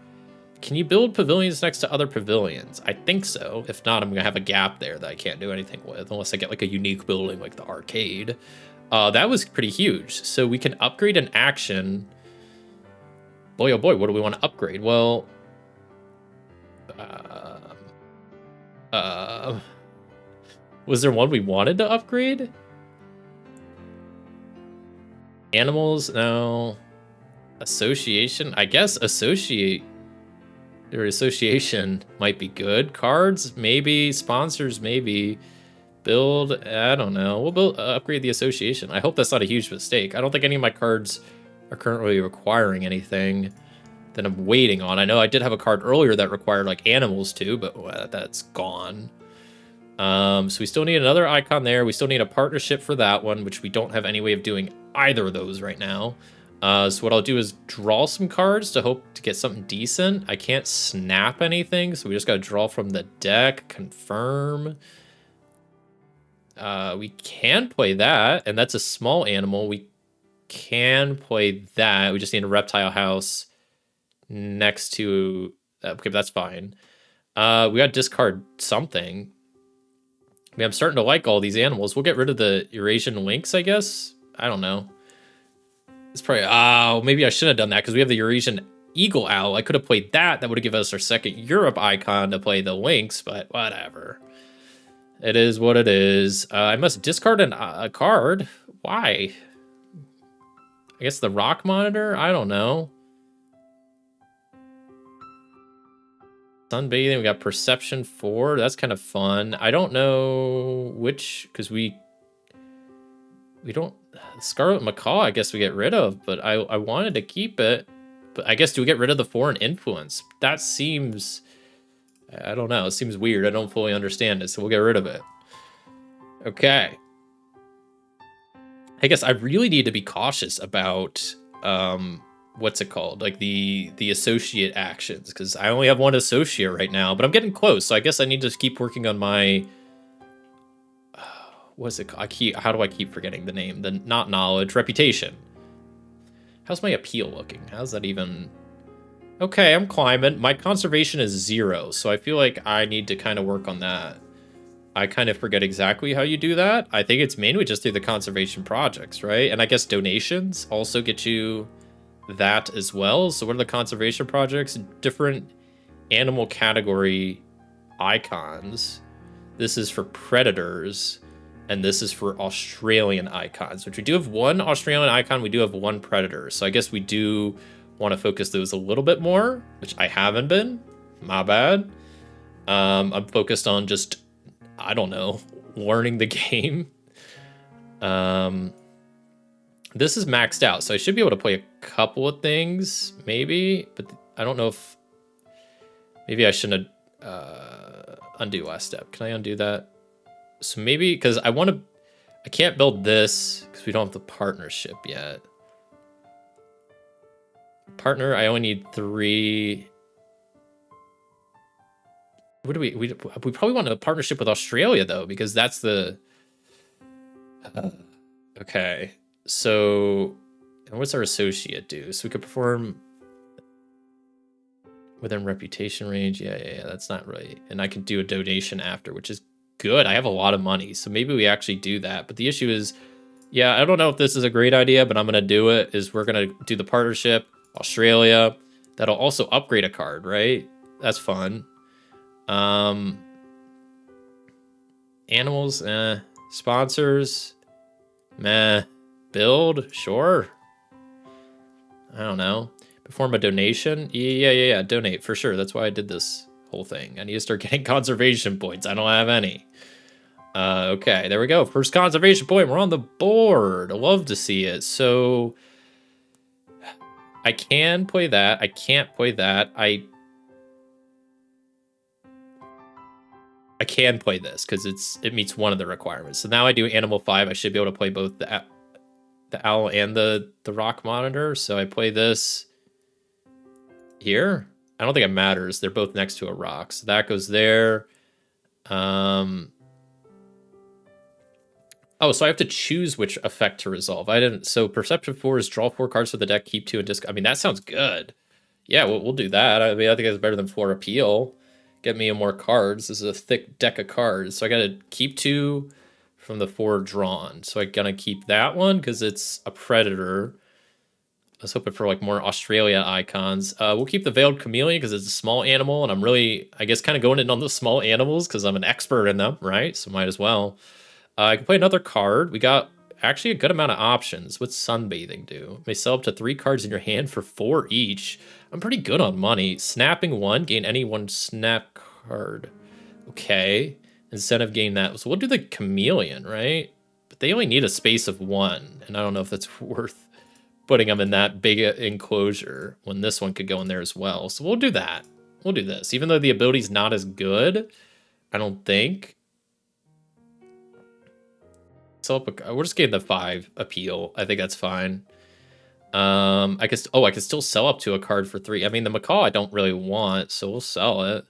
S1: Can you build pavilions next to other pavilions? I think so. If not, I'm gonna have a gap there that I can't do anything with, unless I get like a unique building like the arcade. That was pretty huge. So we can upgrade an action. Boy, oh boy, what do we want to upgrade? Well, was there one we wanted to upgrade? Animals? No. Association? I guess association might be good. Cards? Maybe. Sponsors? Maybe. Build? I don't know. We'll upgrade the association. I hope that's not a huge mistake. I don't think any of my cards are currently requiring anything that I'm waiting on. I know I did have a card earlier that required like animals too, but that's gone. So we still need another icon there. We still need a partnership for that one, which we don't have any way of doing either of those right now. So what I'll do is draw some cards to hope to get something decent. I can't snap anything, so we just gotta draw from the deck, confirm. We can play that, and that's a small animal. We can play that. We just need a reptile house next to, okay, that's fine. We gotta discard something. I mean, I'm starting to like all these animals. We'll get rid of the Eurasian lynx, I guess. I don't know. It's probably, oh, maybe I shouldn't have done that because we have the Eurasian eagle owl. I could have played that. That would have given us our second Europe icon to play the lynx, but whatever. It is what it is. I must discard a card. Why? I guess the rock monitor? I don't know. Sunbathing, we got perception 4. That's kind of fun. I don't know which, because we don't, Scarlet Macaw, I guess we get rid of, but I wanted to keep it. But I guess do we get rid of the foreign influence? That seems, I don't know. It seems weird. I don't fully understand it, so we'll get rid of it. Okay. I guess I really need to be cautious about what's it called? Like the associate actions, because I only have one associate right now, but I'm getting close. So I guess I need to keep working on my what's it called? How do I keep forgetting the name? The not knowledge, reputation. How's my appeal looking? How's that even? Okay, I'm climbing. My conservation is 0, so I feel like I need to kind of work on that. I kind of forget exactly how you do that. I think it's mainly just through the conservation projects, right? And I guess donations also get you that as well. So what are the conservation projects? Different animal category icons. This is for predators, and this is for Australian icons, which we do have one Australian icon. We do have one predator. So I guess we do want to focus those a little bit more, which I haven't been. My bad. I'm focused on just, I don't know, learning the game. This is maxed out, so I should be able to play a couple of things, maybe, but I don't know if, maybe I shouldn't undo last step. Can I undo that? So maybe, because I can't build this because we don't have the partnership yet. Partner, I only need 3. What do we probably want a partnership with Australia though, because that's the okay. So what's our associate do? So we could perform within reputation range. Yeah, that's not right. And I can do a donation after, which is good. I have a lot of money, so maybe we actually do that. But the issue is, yeah, I don't know if this is a great idea, but I'm gonna do it. Is we're gonna do the partnership, Australia. That'll also upgrade a card, right? That's fun. Animals, sponsors, meh. Build, sure. I don't know. Perform a donation. Yeah. Donate for sure. That's why I did this whole thing. I need to start getting conservation points. I don't have any. Okay, there we go. First conservation point. We're on the board. I love to see it. So I can play that. I can't play that. I can play this because it meets one of the requirements. So now I do animal 5. I should be able to play both the owl and the rock monitor. So I play this here. I don't think it matters. They're both next to a rock. So that goes there. Oh, so I have to choose which effect to resolve. I didn't. So perception 4 is draw 4 cards from the deck, keep 2 and discard. I mean, that sounds good. Yeah, we'll do that. I mean, I think it's better than 4 appeal. Get me more cards. This is a thick deck of cards. So I got to keep 2 from the 4 drawn. So I'm going to keep that one because it's a predator. I was hoping for like more Australia icons. We'll keep the Veiled Chameleon because it's a small animal. And I'm really, I guess, kind of going in on the small animals because I'm an expert in them, right? So might as well. I can play another card. We got actually a good amount of options. What's Sunbathing do? May sell up to 3 cards in your hand for 4 each. I'm pretty good on money. Snapping 1, gain any 1 snap card. Okay. Incentive, gain that. So we'll do the Chameleon, right? But they only need a space of 1. And I don't know if that's worth putting them in that big enclosure when this one could go in there as well. So we'll do that. We'll do this. Even though the ability's not as good, I don't think. So we're just getting the 5 appeal. I think that's fine. I could still sell up to a card for 3. I mean, the macaw I don't really want, so we'll sell it.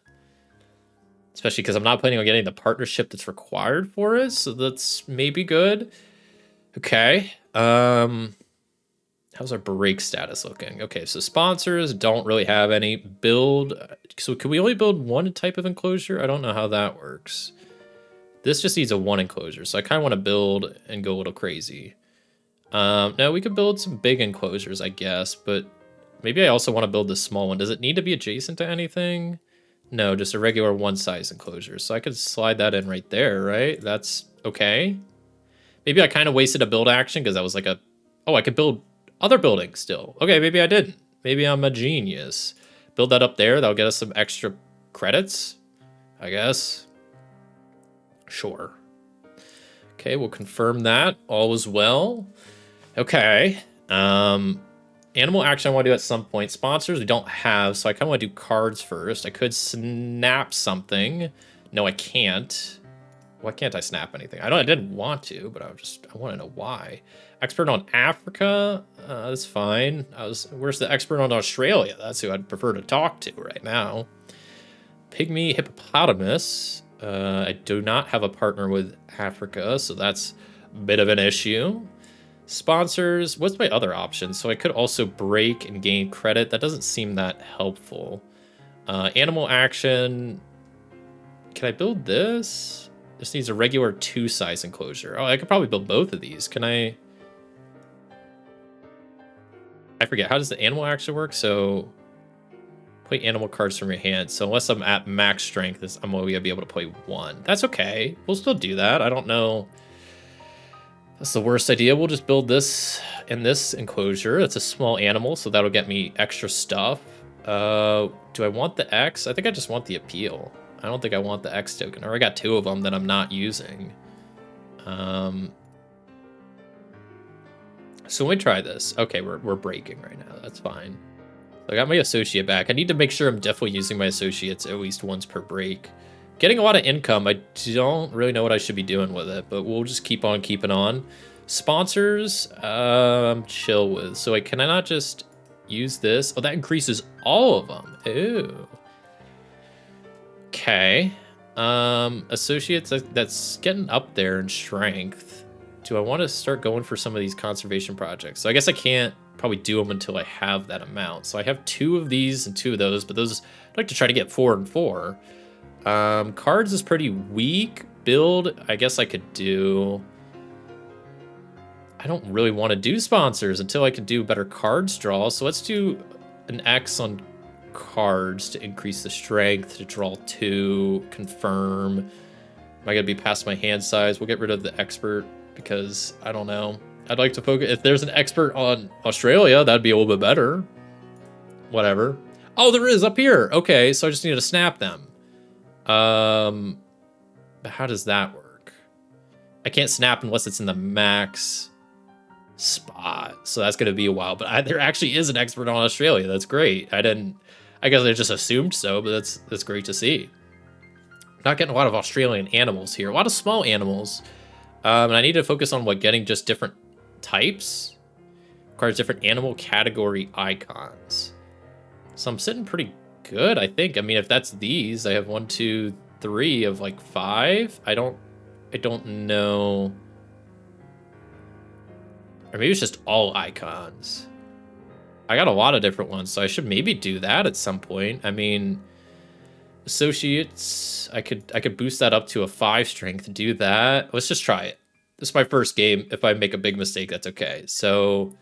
S1: Especially because I'm not planning on getting the partnership that's required for it, so that's maybe good. Okay. How's our break status looking? Okay, so sponsors don't really have any. Build. So can we only build 1 type of enclosure? I don't know how that works. This just needs a 1 enclosure, so I kind of want to build and go a little crazy. Now we could build some big enclosures, I guess, but maybe I also want to build this small one. Does it need to be adjacent to anything? No, just a regular 1 size enclosure. So I could slide that in right there, right? That's okay. Maybe I kind of wasted a build action because I was like I could build other buildings still. Okay, maybe I didn't. Maybe I'm a genius. Build that up there. That'll get us some extra credits, I guess. Sure. Okay, we'll confirm that. All is well. Okay. Animal action I want to do at some point. Sponsors we don't have, so I kind of want to do cards first. I could snap something. No, I can't. Why can't I snap anything? I didn't want to, but I want to know why. Expert on Africa? That's fine. Where's the expert on Australia? That's who I'd prefer to talk to right now. Pygmy hippopotamus. I do not have a partner with Africa, so that's a bit of an issue. Sponsors. What's my other option? So I could also break and gain credit. That doesn't seem that helpful. Animal action. Can I build this? This needs a regular 2-size enclosure. Oh, I could probably build both of these. Can I forget. How does the animal action work? So play animal cards from your hand. So unless I'm at max strength, I'm only gonna be able to play 1. That's okay. We'll still do that. I don't know. That's the worst idea. We'll just build this in this enclosure. It's a small animal, so that'll get me extra stuff. Do I want the X? I think I just want the appeal. I don't think I want the X token. Or I got 2 of them that I'm not using. So let me try this. Okay, we're breaking right now. That's fine. I got my associate back. I need to make sure I'm definitely using my associates at least once per break. Getting a lot of income. I don't really know what I should be doing with it, but we'll just keep on keeping on. Sponsors, I'm chill with. So like, can I not just use this? Oh, that increases all of them. Ooh. Okay. Associates, that's getting up there in strength. Do I want to start going for some of these conservation projects? So I guess I can't probably do them until I have that amount. So I have 2 of these and 2 of those, but those I'd like to try to get 4 and 4. Cards is pretty weak. Build, I guess I could do. I don't really want to do sponsors until I can do better cards draw. So let's do an X on cards to increase the strength, to draw 2, confirm. Am I gonna be past my hand size? We'll get rid of the expert because I don't know. I'd like to focus. If there's an expert on Australia, that'd be a little bit better. Whatever. Oh, there is up here. Okay, so I just need to snap them. But how does that work? I can't snap unless it's in the max spot. So that's gonna be a while. But there actually is an expert on Australia. That's great. I guess I just assumed so, but that's great to see. Not getting a lot of Australian animals here. A lot of small animals. And I need to focus on getting just different types. Requires different animal category icons. So I'm sitting pretty good, I think. I mean, if that's these, I have 1, 2, 3 of like 5. I don't know. Or maybe it's just all icons. I got a lot of different ones, so I should maybe do that at some point. I mean, associates, I could boost that up to a 5 strength and do that. Let's just try it. This is my first game. If I make a big mistake, that's okay. So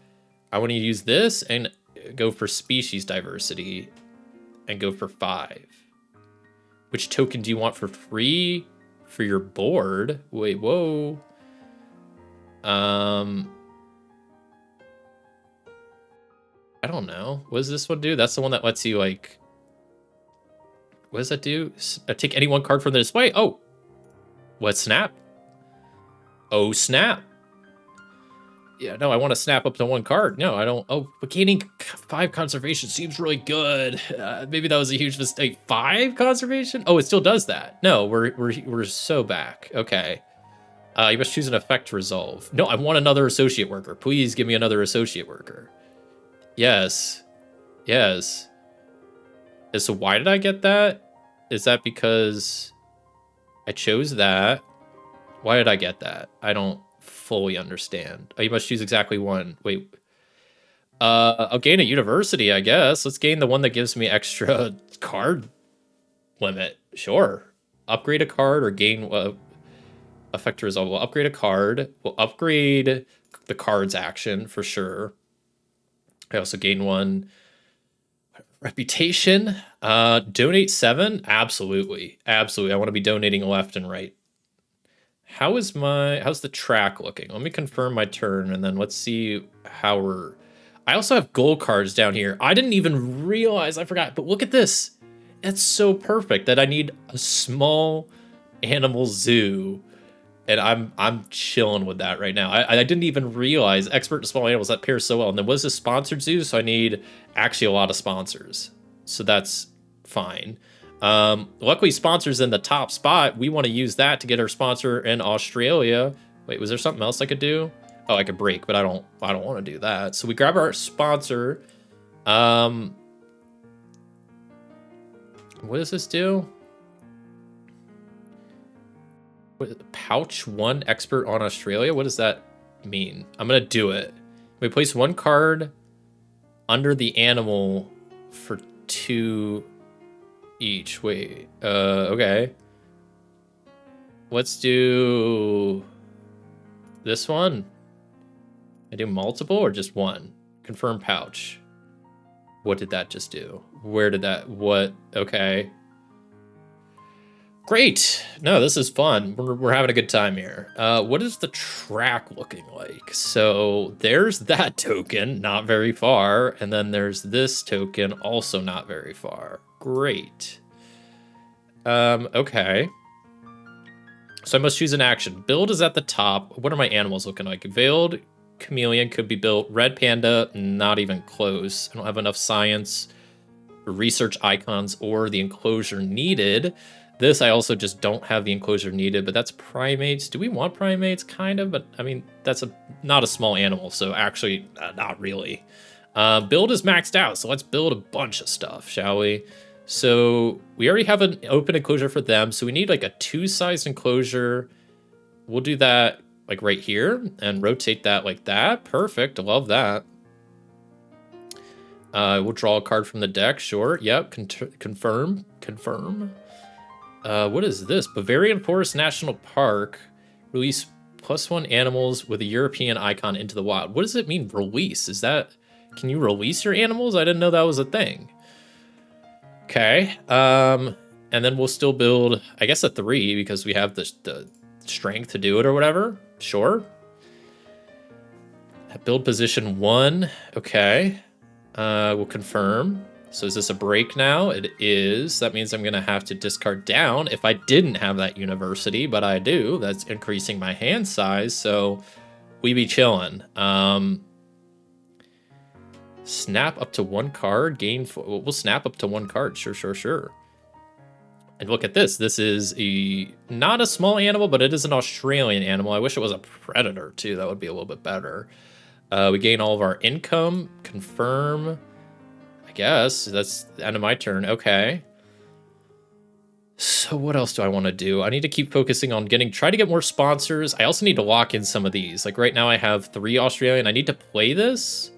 S1: I want to use this and go for species diversity and go for 5. Which token do you want for free for your board? Wait, whoa. I don't know. What does this one do? That's the one that lets you like. What does that do? Take any one card from the display. Oh, what snap? Oh, snap. Yeah, no, I want to snap up to 1 card. No, I don't. Oh, but gaining 5 conservation seems really good. Maybe that was a huge mistake. 5 conservation? Oh, it still does that. No, we're so back. Okay. You must choose an effect to resolve. No, I want another associate worker. Please give me another associate worker. Yes. Yes. So why did I get that? Is that because I chose that? Why did I get that? I don't fully understand. Oh, you must choose exactly 1. Wait. I'll gain a university, I guess. Let's gain the one that gives me extra card limit. Sure. Upgrade a card or gain effect to resolve. We'll upgrade a card. We'll upgrade the card's action for sure. I also gain 1 reputation. Donate 7. Absolutely. Absolutely. I want to be donating left and right. How's the track looking? Let me confirm my turn and then let's see how we're. I also have gold cards down here. I didn't even realize, I forgot, but look at this. It's so perfect that I need a small animal zoo. And I'm chilling with that right now. I didn't even realize expert to small animals, that pairs so well. And then was this sponsored zoo? So I need actually a lot of sponsors. So that's fine. Luckily, sponsor's in the top spot. We want to use that to get our sponsor in Australia. Wait, was there something else I could do? Oh, I could break, but I don't want to do that. So we grab our sponsor. What does this do? Pouch 1 expert on Australia? What does that mean? I'm gonna do it. We place 1 card under the animal for 2 each. Wait, okay. Let's do this one. I do multiple or just 1? Confirm pouch. What did that just do? Where did that, what? Okay. Great. No, this is fun. We're having a good time here. What is the track looking like? So there's that token, not very far. And then there's this token, also not very far. Great. Okay. So I must choose an action. Build is at the top. What are my animals looking like? Veiled chameleon could be built. Red panda, not even close. I don't have enough science, research icons, or the enclosure needed. This, I also just don't have the enclosure needed, but that's primates. Do we want primates? Kind of, but I mean, that's not a small animal, so actually, not really. Build is maxed out, so let's build a bunch of stuff, shall we? So we already have an open enclosure for them, so we need like a 2-sized enclosure. We'll do that like right here and rotate that like that. Perfect, I love that. We'll draw a card from the deck, sure. Yep, confirm. What is this? Bavarian Forest National Park. Release +1 animals with a European icon into the wild. What does it mean, release? Is that... Can you release your animals? I didn't know that was a thing. Okay. And then we'll still build, I guess, a 3 because we have the strength to do it or whatever. Sure. Build position 1. Okay. We'll confirm. So is this a break now? It is. That means I'm going to have to discard down if I didn't have that university, but I do. That's increasing my hand size, so we be chilling. Snap up to 1 card, gain... We'll snap up to 1 card, sure. And look at this. This is not a small animal, but it is an Australian animal. I wish it was a predator, too. That would be a little bit better. We gain all of our income. Confirm... Guess that's the end of my turn. Okay. So what else do I want to do? I need to keep focusing on try to get more sponsors. I also need to lock in some of these. Like right now I have 3 Australian. I need to play this.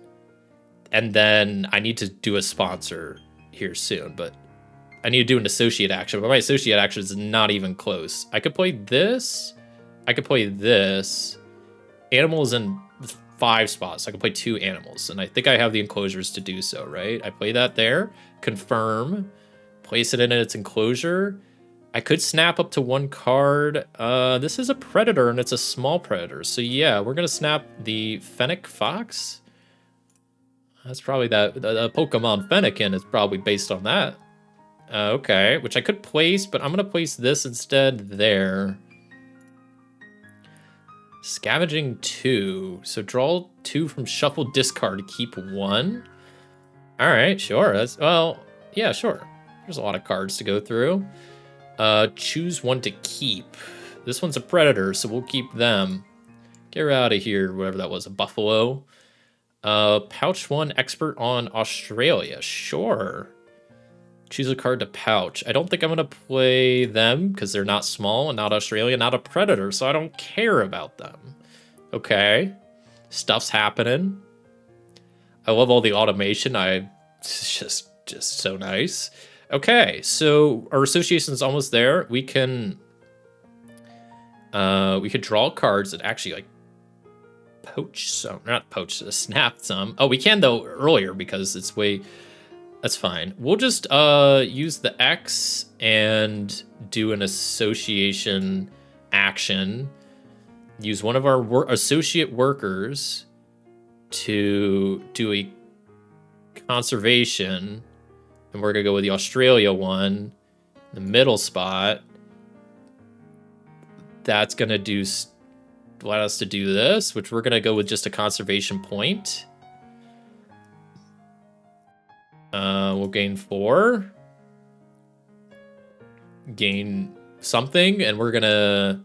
S1: And then I need to do a sponsor here soon. But I need to do an associate action. But my associate action is not even close. I could play this. I could play this. Animals in 5 spots. I can play 2 animals, and I think I have the enclosures to do so, right? I play that there, confirm, place it in its enclosure. I could snap up to 1 card. This is a predator, and it's a small predator. So yeah, we're gonna snap the Fennec Fox. That's probably the Pokemon Fennekin is probably based on that. Okay, which I could place, but I'm gonna place this instead there. Scavenging 2. So draw 2 from shuffle discard to keep 1. All right, sure. That's, well, yeah, sure. There's a lot of cards to go through. Choose 1 to keep. This one's a predator, so we'll keep them. Get her out of here, whatever that was, a buffalo. Pouch 1 expert on Australia. Sure. Choose a card to pouch. I don't think I'm going to play them because they're not small and not Australian, not a predator, so I don't care about them. Okay. Stuff's happening. I love all the automation. It's just so nice. Okay, so our association is almost there. We could draw cards that actually like poach some, not poach, snap some. Oh, we can though earlier because it's way... That's fine. We'll just use the X and do an association action. Use one of our associate workers to do a conservation. And we're going to go with the Australia one, the middle spot. That's going to allow us to do this, which we're going to go with just a conservation point. We'll gain 4. gain something, and we're gonna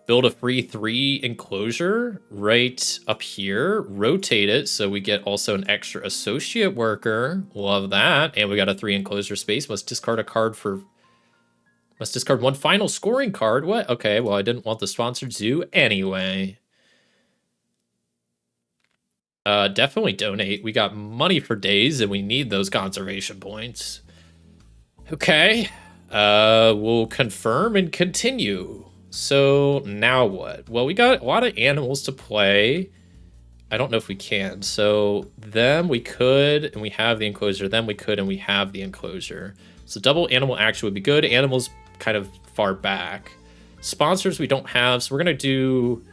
S1: build a free 3 enclosure right up here, rotate it so we get also an extra associate worker. Love that. And we got a 3 enclosure space. Must discard one final scoring card. What? Okay, well, I didn't want the sponsored zoo anyway. Definitely donate. We got money for days and we need those conservation points. Okay. We'll confirm and continue. So now what? Well, we got a lot of animals to play. I don't know if we can. So them we could, and we have the enclosure. Them we could, and we have the enclosure. So double animal action would be good. Animals kind of far back. Sponsors we don't have, so we're gonna do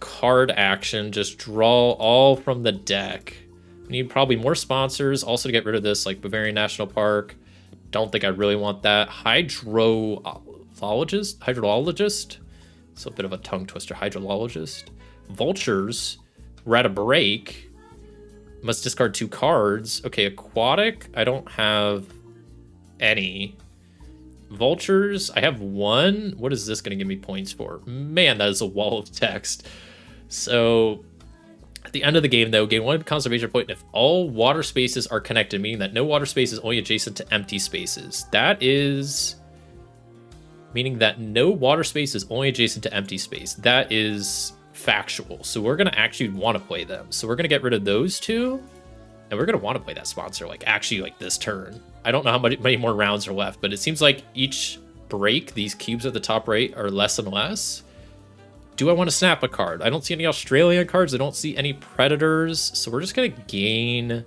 S1: card action. Just draw all from the deck. We need probably more sponsors. Also to get rid of this, like Bavarian National Park. Don't think I really want that. Hydrologist. So a bit of a tongue twister. Hydrologist. Vultures. We're at a break. Must discard 2 cards. Okay, aquatic. I don't have any. Vultures. I have 1. What is this going to give me points for? Man, that is a wall of text. So at the end of the game, though, gain 1 conservation point if all water spaces are connected, meaning that no water space is only adjacent to empty spaces. That is... meaning that no water space is only adjacent to empty space. That is factual. So we're going to actually want to play them. So we're going to get rid of those 2. And we're going to want to play that sponsor, like, actually, like, this turn. I don't know how many more rounds are left, but it seems like each break, these cubes at the top right are less and less. Do I want to snap a card? I don't see any Australian cards. I don't see any Predators. So we're just going to gain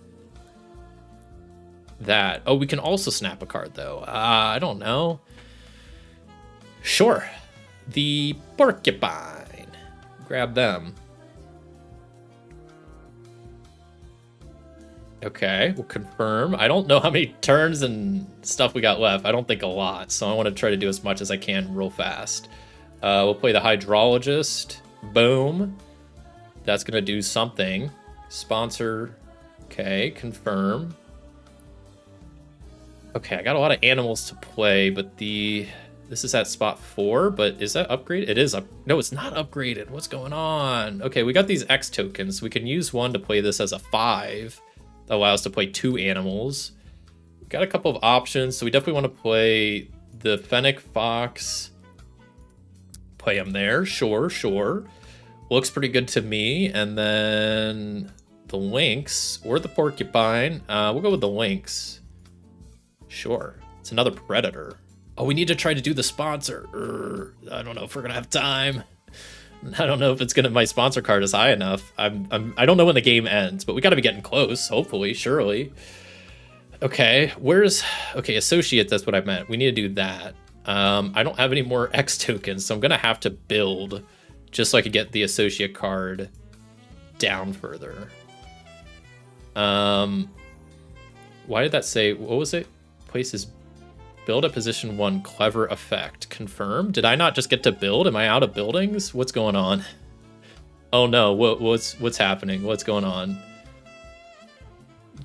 S1: that. Oh, we can also snap a card, though. I don't know. Sure. The porcupine. Grab them. Okay, we'll confirm. I don't know how many turns and stuff we got left. I don't think a lot, so I want to try to do as much as I can real fast. We'll play the hydrologist. Boom. That's going to do something. Sponsor. Okay, confirm. Okay, I got a lot of animals to play, but this is at spot 4, but is that upgraded? It is up. No, it's not upgraded. What's going on? Okay, we got these X tokens. We can use 1 to play this as a 5. That allows us to play 2 animals. We've got a couple of options, so we definitely want to play the Fennec Fox. Play him there. Sure. Looks pretty good to me. And then the Lynx or the Porcupine. We'll go with the Lynx. Sure. It's another Predator. Oh, we need to try to do the sponsor. I don't know if we're gonna have time. I don't know if it's my sponsor card is high enough. I don't know when the game ends, but we got to be getting close. Hopefully, surely. Okay, okay, associate. That's what I meant. We need to do that. I don't have any more X tokens, so I'm gonna have to build just so I could get the associate card down further. Why did that say? What was it? Places. Build at position 1, clever effect. Confirm. Did I not just get to build? Am I out of buildings? What's going on? Oh no, what's happening? What's going on?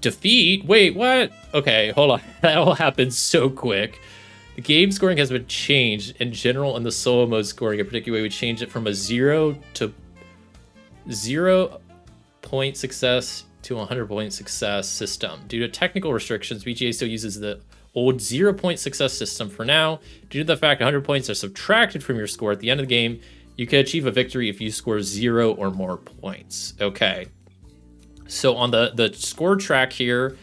S1: Defeat? Wait, what? Okay, hold on. That all happened so quick. The game scoring has been changed. In general, in the solo mode scoring, in particular way, we changed it from a 0 point success to a 100-point success system. Due to technical restrictions, BGA still uses the old 0-point success system for now. Due to the fact 100 points are subtracted from your score at the end of the game, you can achieve a victory if you score 0 or more points. Okay. So on the score track here,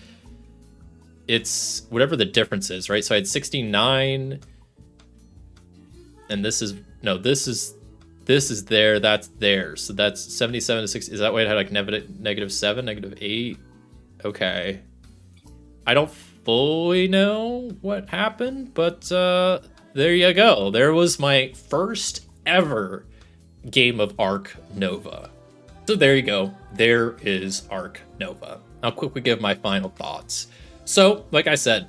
S1: it's whatever the difference is, right? So I had 69, and this is there, that's there. So that's 77 to 60. Is that why it had like -7, -8? Okay. I don't fully know what happened, but there you go. There was my first ever game of Ark Nova. So there you go. There is Ark Nova. I'll quickly give my final thoughts. So, like I said,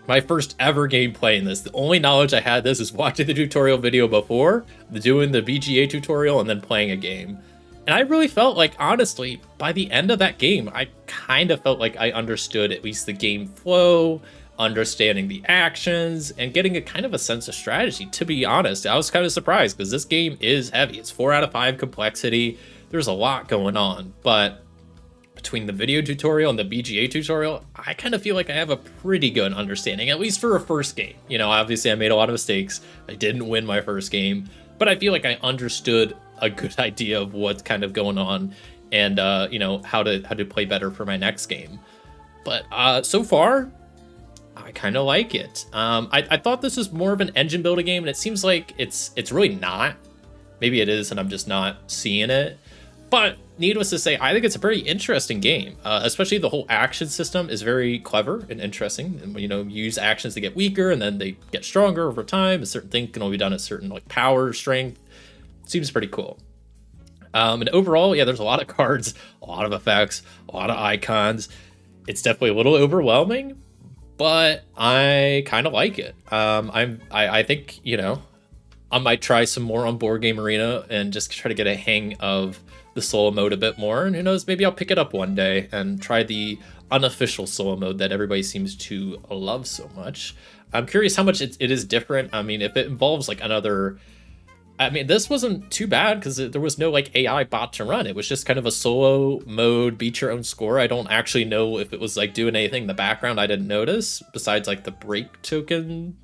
S1: my first ever gameplay in this. The only knowledge I had this is watching the tutorial video before, doing the BGA tutorial, and then playing a game. And I really felt like, honestly, by the end of that game, I kind of felt like I understood at least the game flow. understanding the actions, and getting a kind of a sense of strategy. To be honest, I was kind of surprised because this game is heavy. It's 4 out of 5 complexity. There's a lot going on, but between the video tutorial and the BGA tutorial, I kind of feel like I have a pretty good understanding, at least for a first game. You know, obviously I made a lot of mistakes. I didn't win my first game, but I feel like I understood a good idea of what's kind of going on and, you know, how to play better for my next game. But so far, I kind of like it. I thought this was more of an engine building game, and it seems like it's really not. Maybe it is, and I'm just not seeing it. But needless to say, I think it's a pretty interesting game. Especially the whole action system is very clever and interesting. And, you know, you use actions to get weaker, and then they get stronger over time. A certain thing can only be done at certain like power, strength. Seems pretty cool. And overall, yeah, there's a lot of cards, a lot of effects, a lot of icons. It's definitely a little overwhelming, but I kind of like it. I think, you know, I might try some more on Board Game Arena and just try to get a hang of the solo mode a bit more. And who knows, maybe I'll pick it up one day and try the unofficial solo mode that everybody seems to love so much. I'm curious how much it is different. I mean, if it involves like another... I mean, this wasn't too bad because there was no like AI bot to run. It was just kind of a solo mode, beat your own score. I don't actually know if it was like doing anything in the background I didn't notice besides like the break token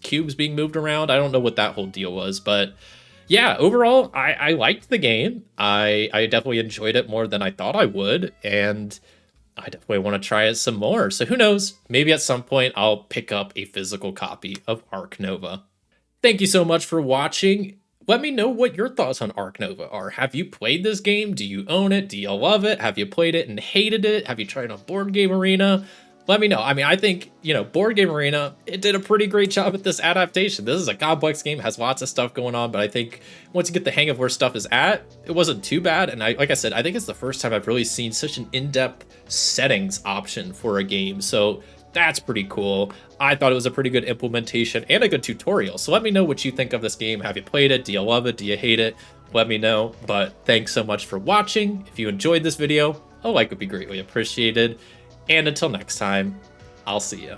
S1: cubes being moved around. I don't know what that whole deal was, but yeah, overall, I liked the game. I definitely enjoyed it more than I thought I would, and I definitely want to try it some more. So who knows? Maybe at some point I'll pick up a physical copy of Ark Nova. Thank you so much for watching. Let me know what your thoughts on Ark Nova are. Have you played this game? Do you own it? Do you love it? Have you played it and hated it? Have you tried it on Board Game Arena? Let me know. I mean, I think, you know, Board Game Arena, it did a pretty great job at this adaptation. This is a complex game, has lots of stuff going on, but I think once you get the hang of where stuff is at, it wasn't too bad. And like I said, I think it's the first time I've really seen such an in-depth settings option for a game. So that's pretty cool. I thought it was a pretty good implementation and a good tutorial. So let me know what you think of this game. Have you played it? Do you love it? Do you hate it? Let me know. But thanks so much for watching. If you enjoyed this video, a like would be greatly appreciated. And until next time, I'll see ya.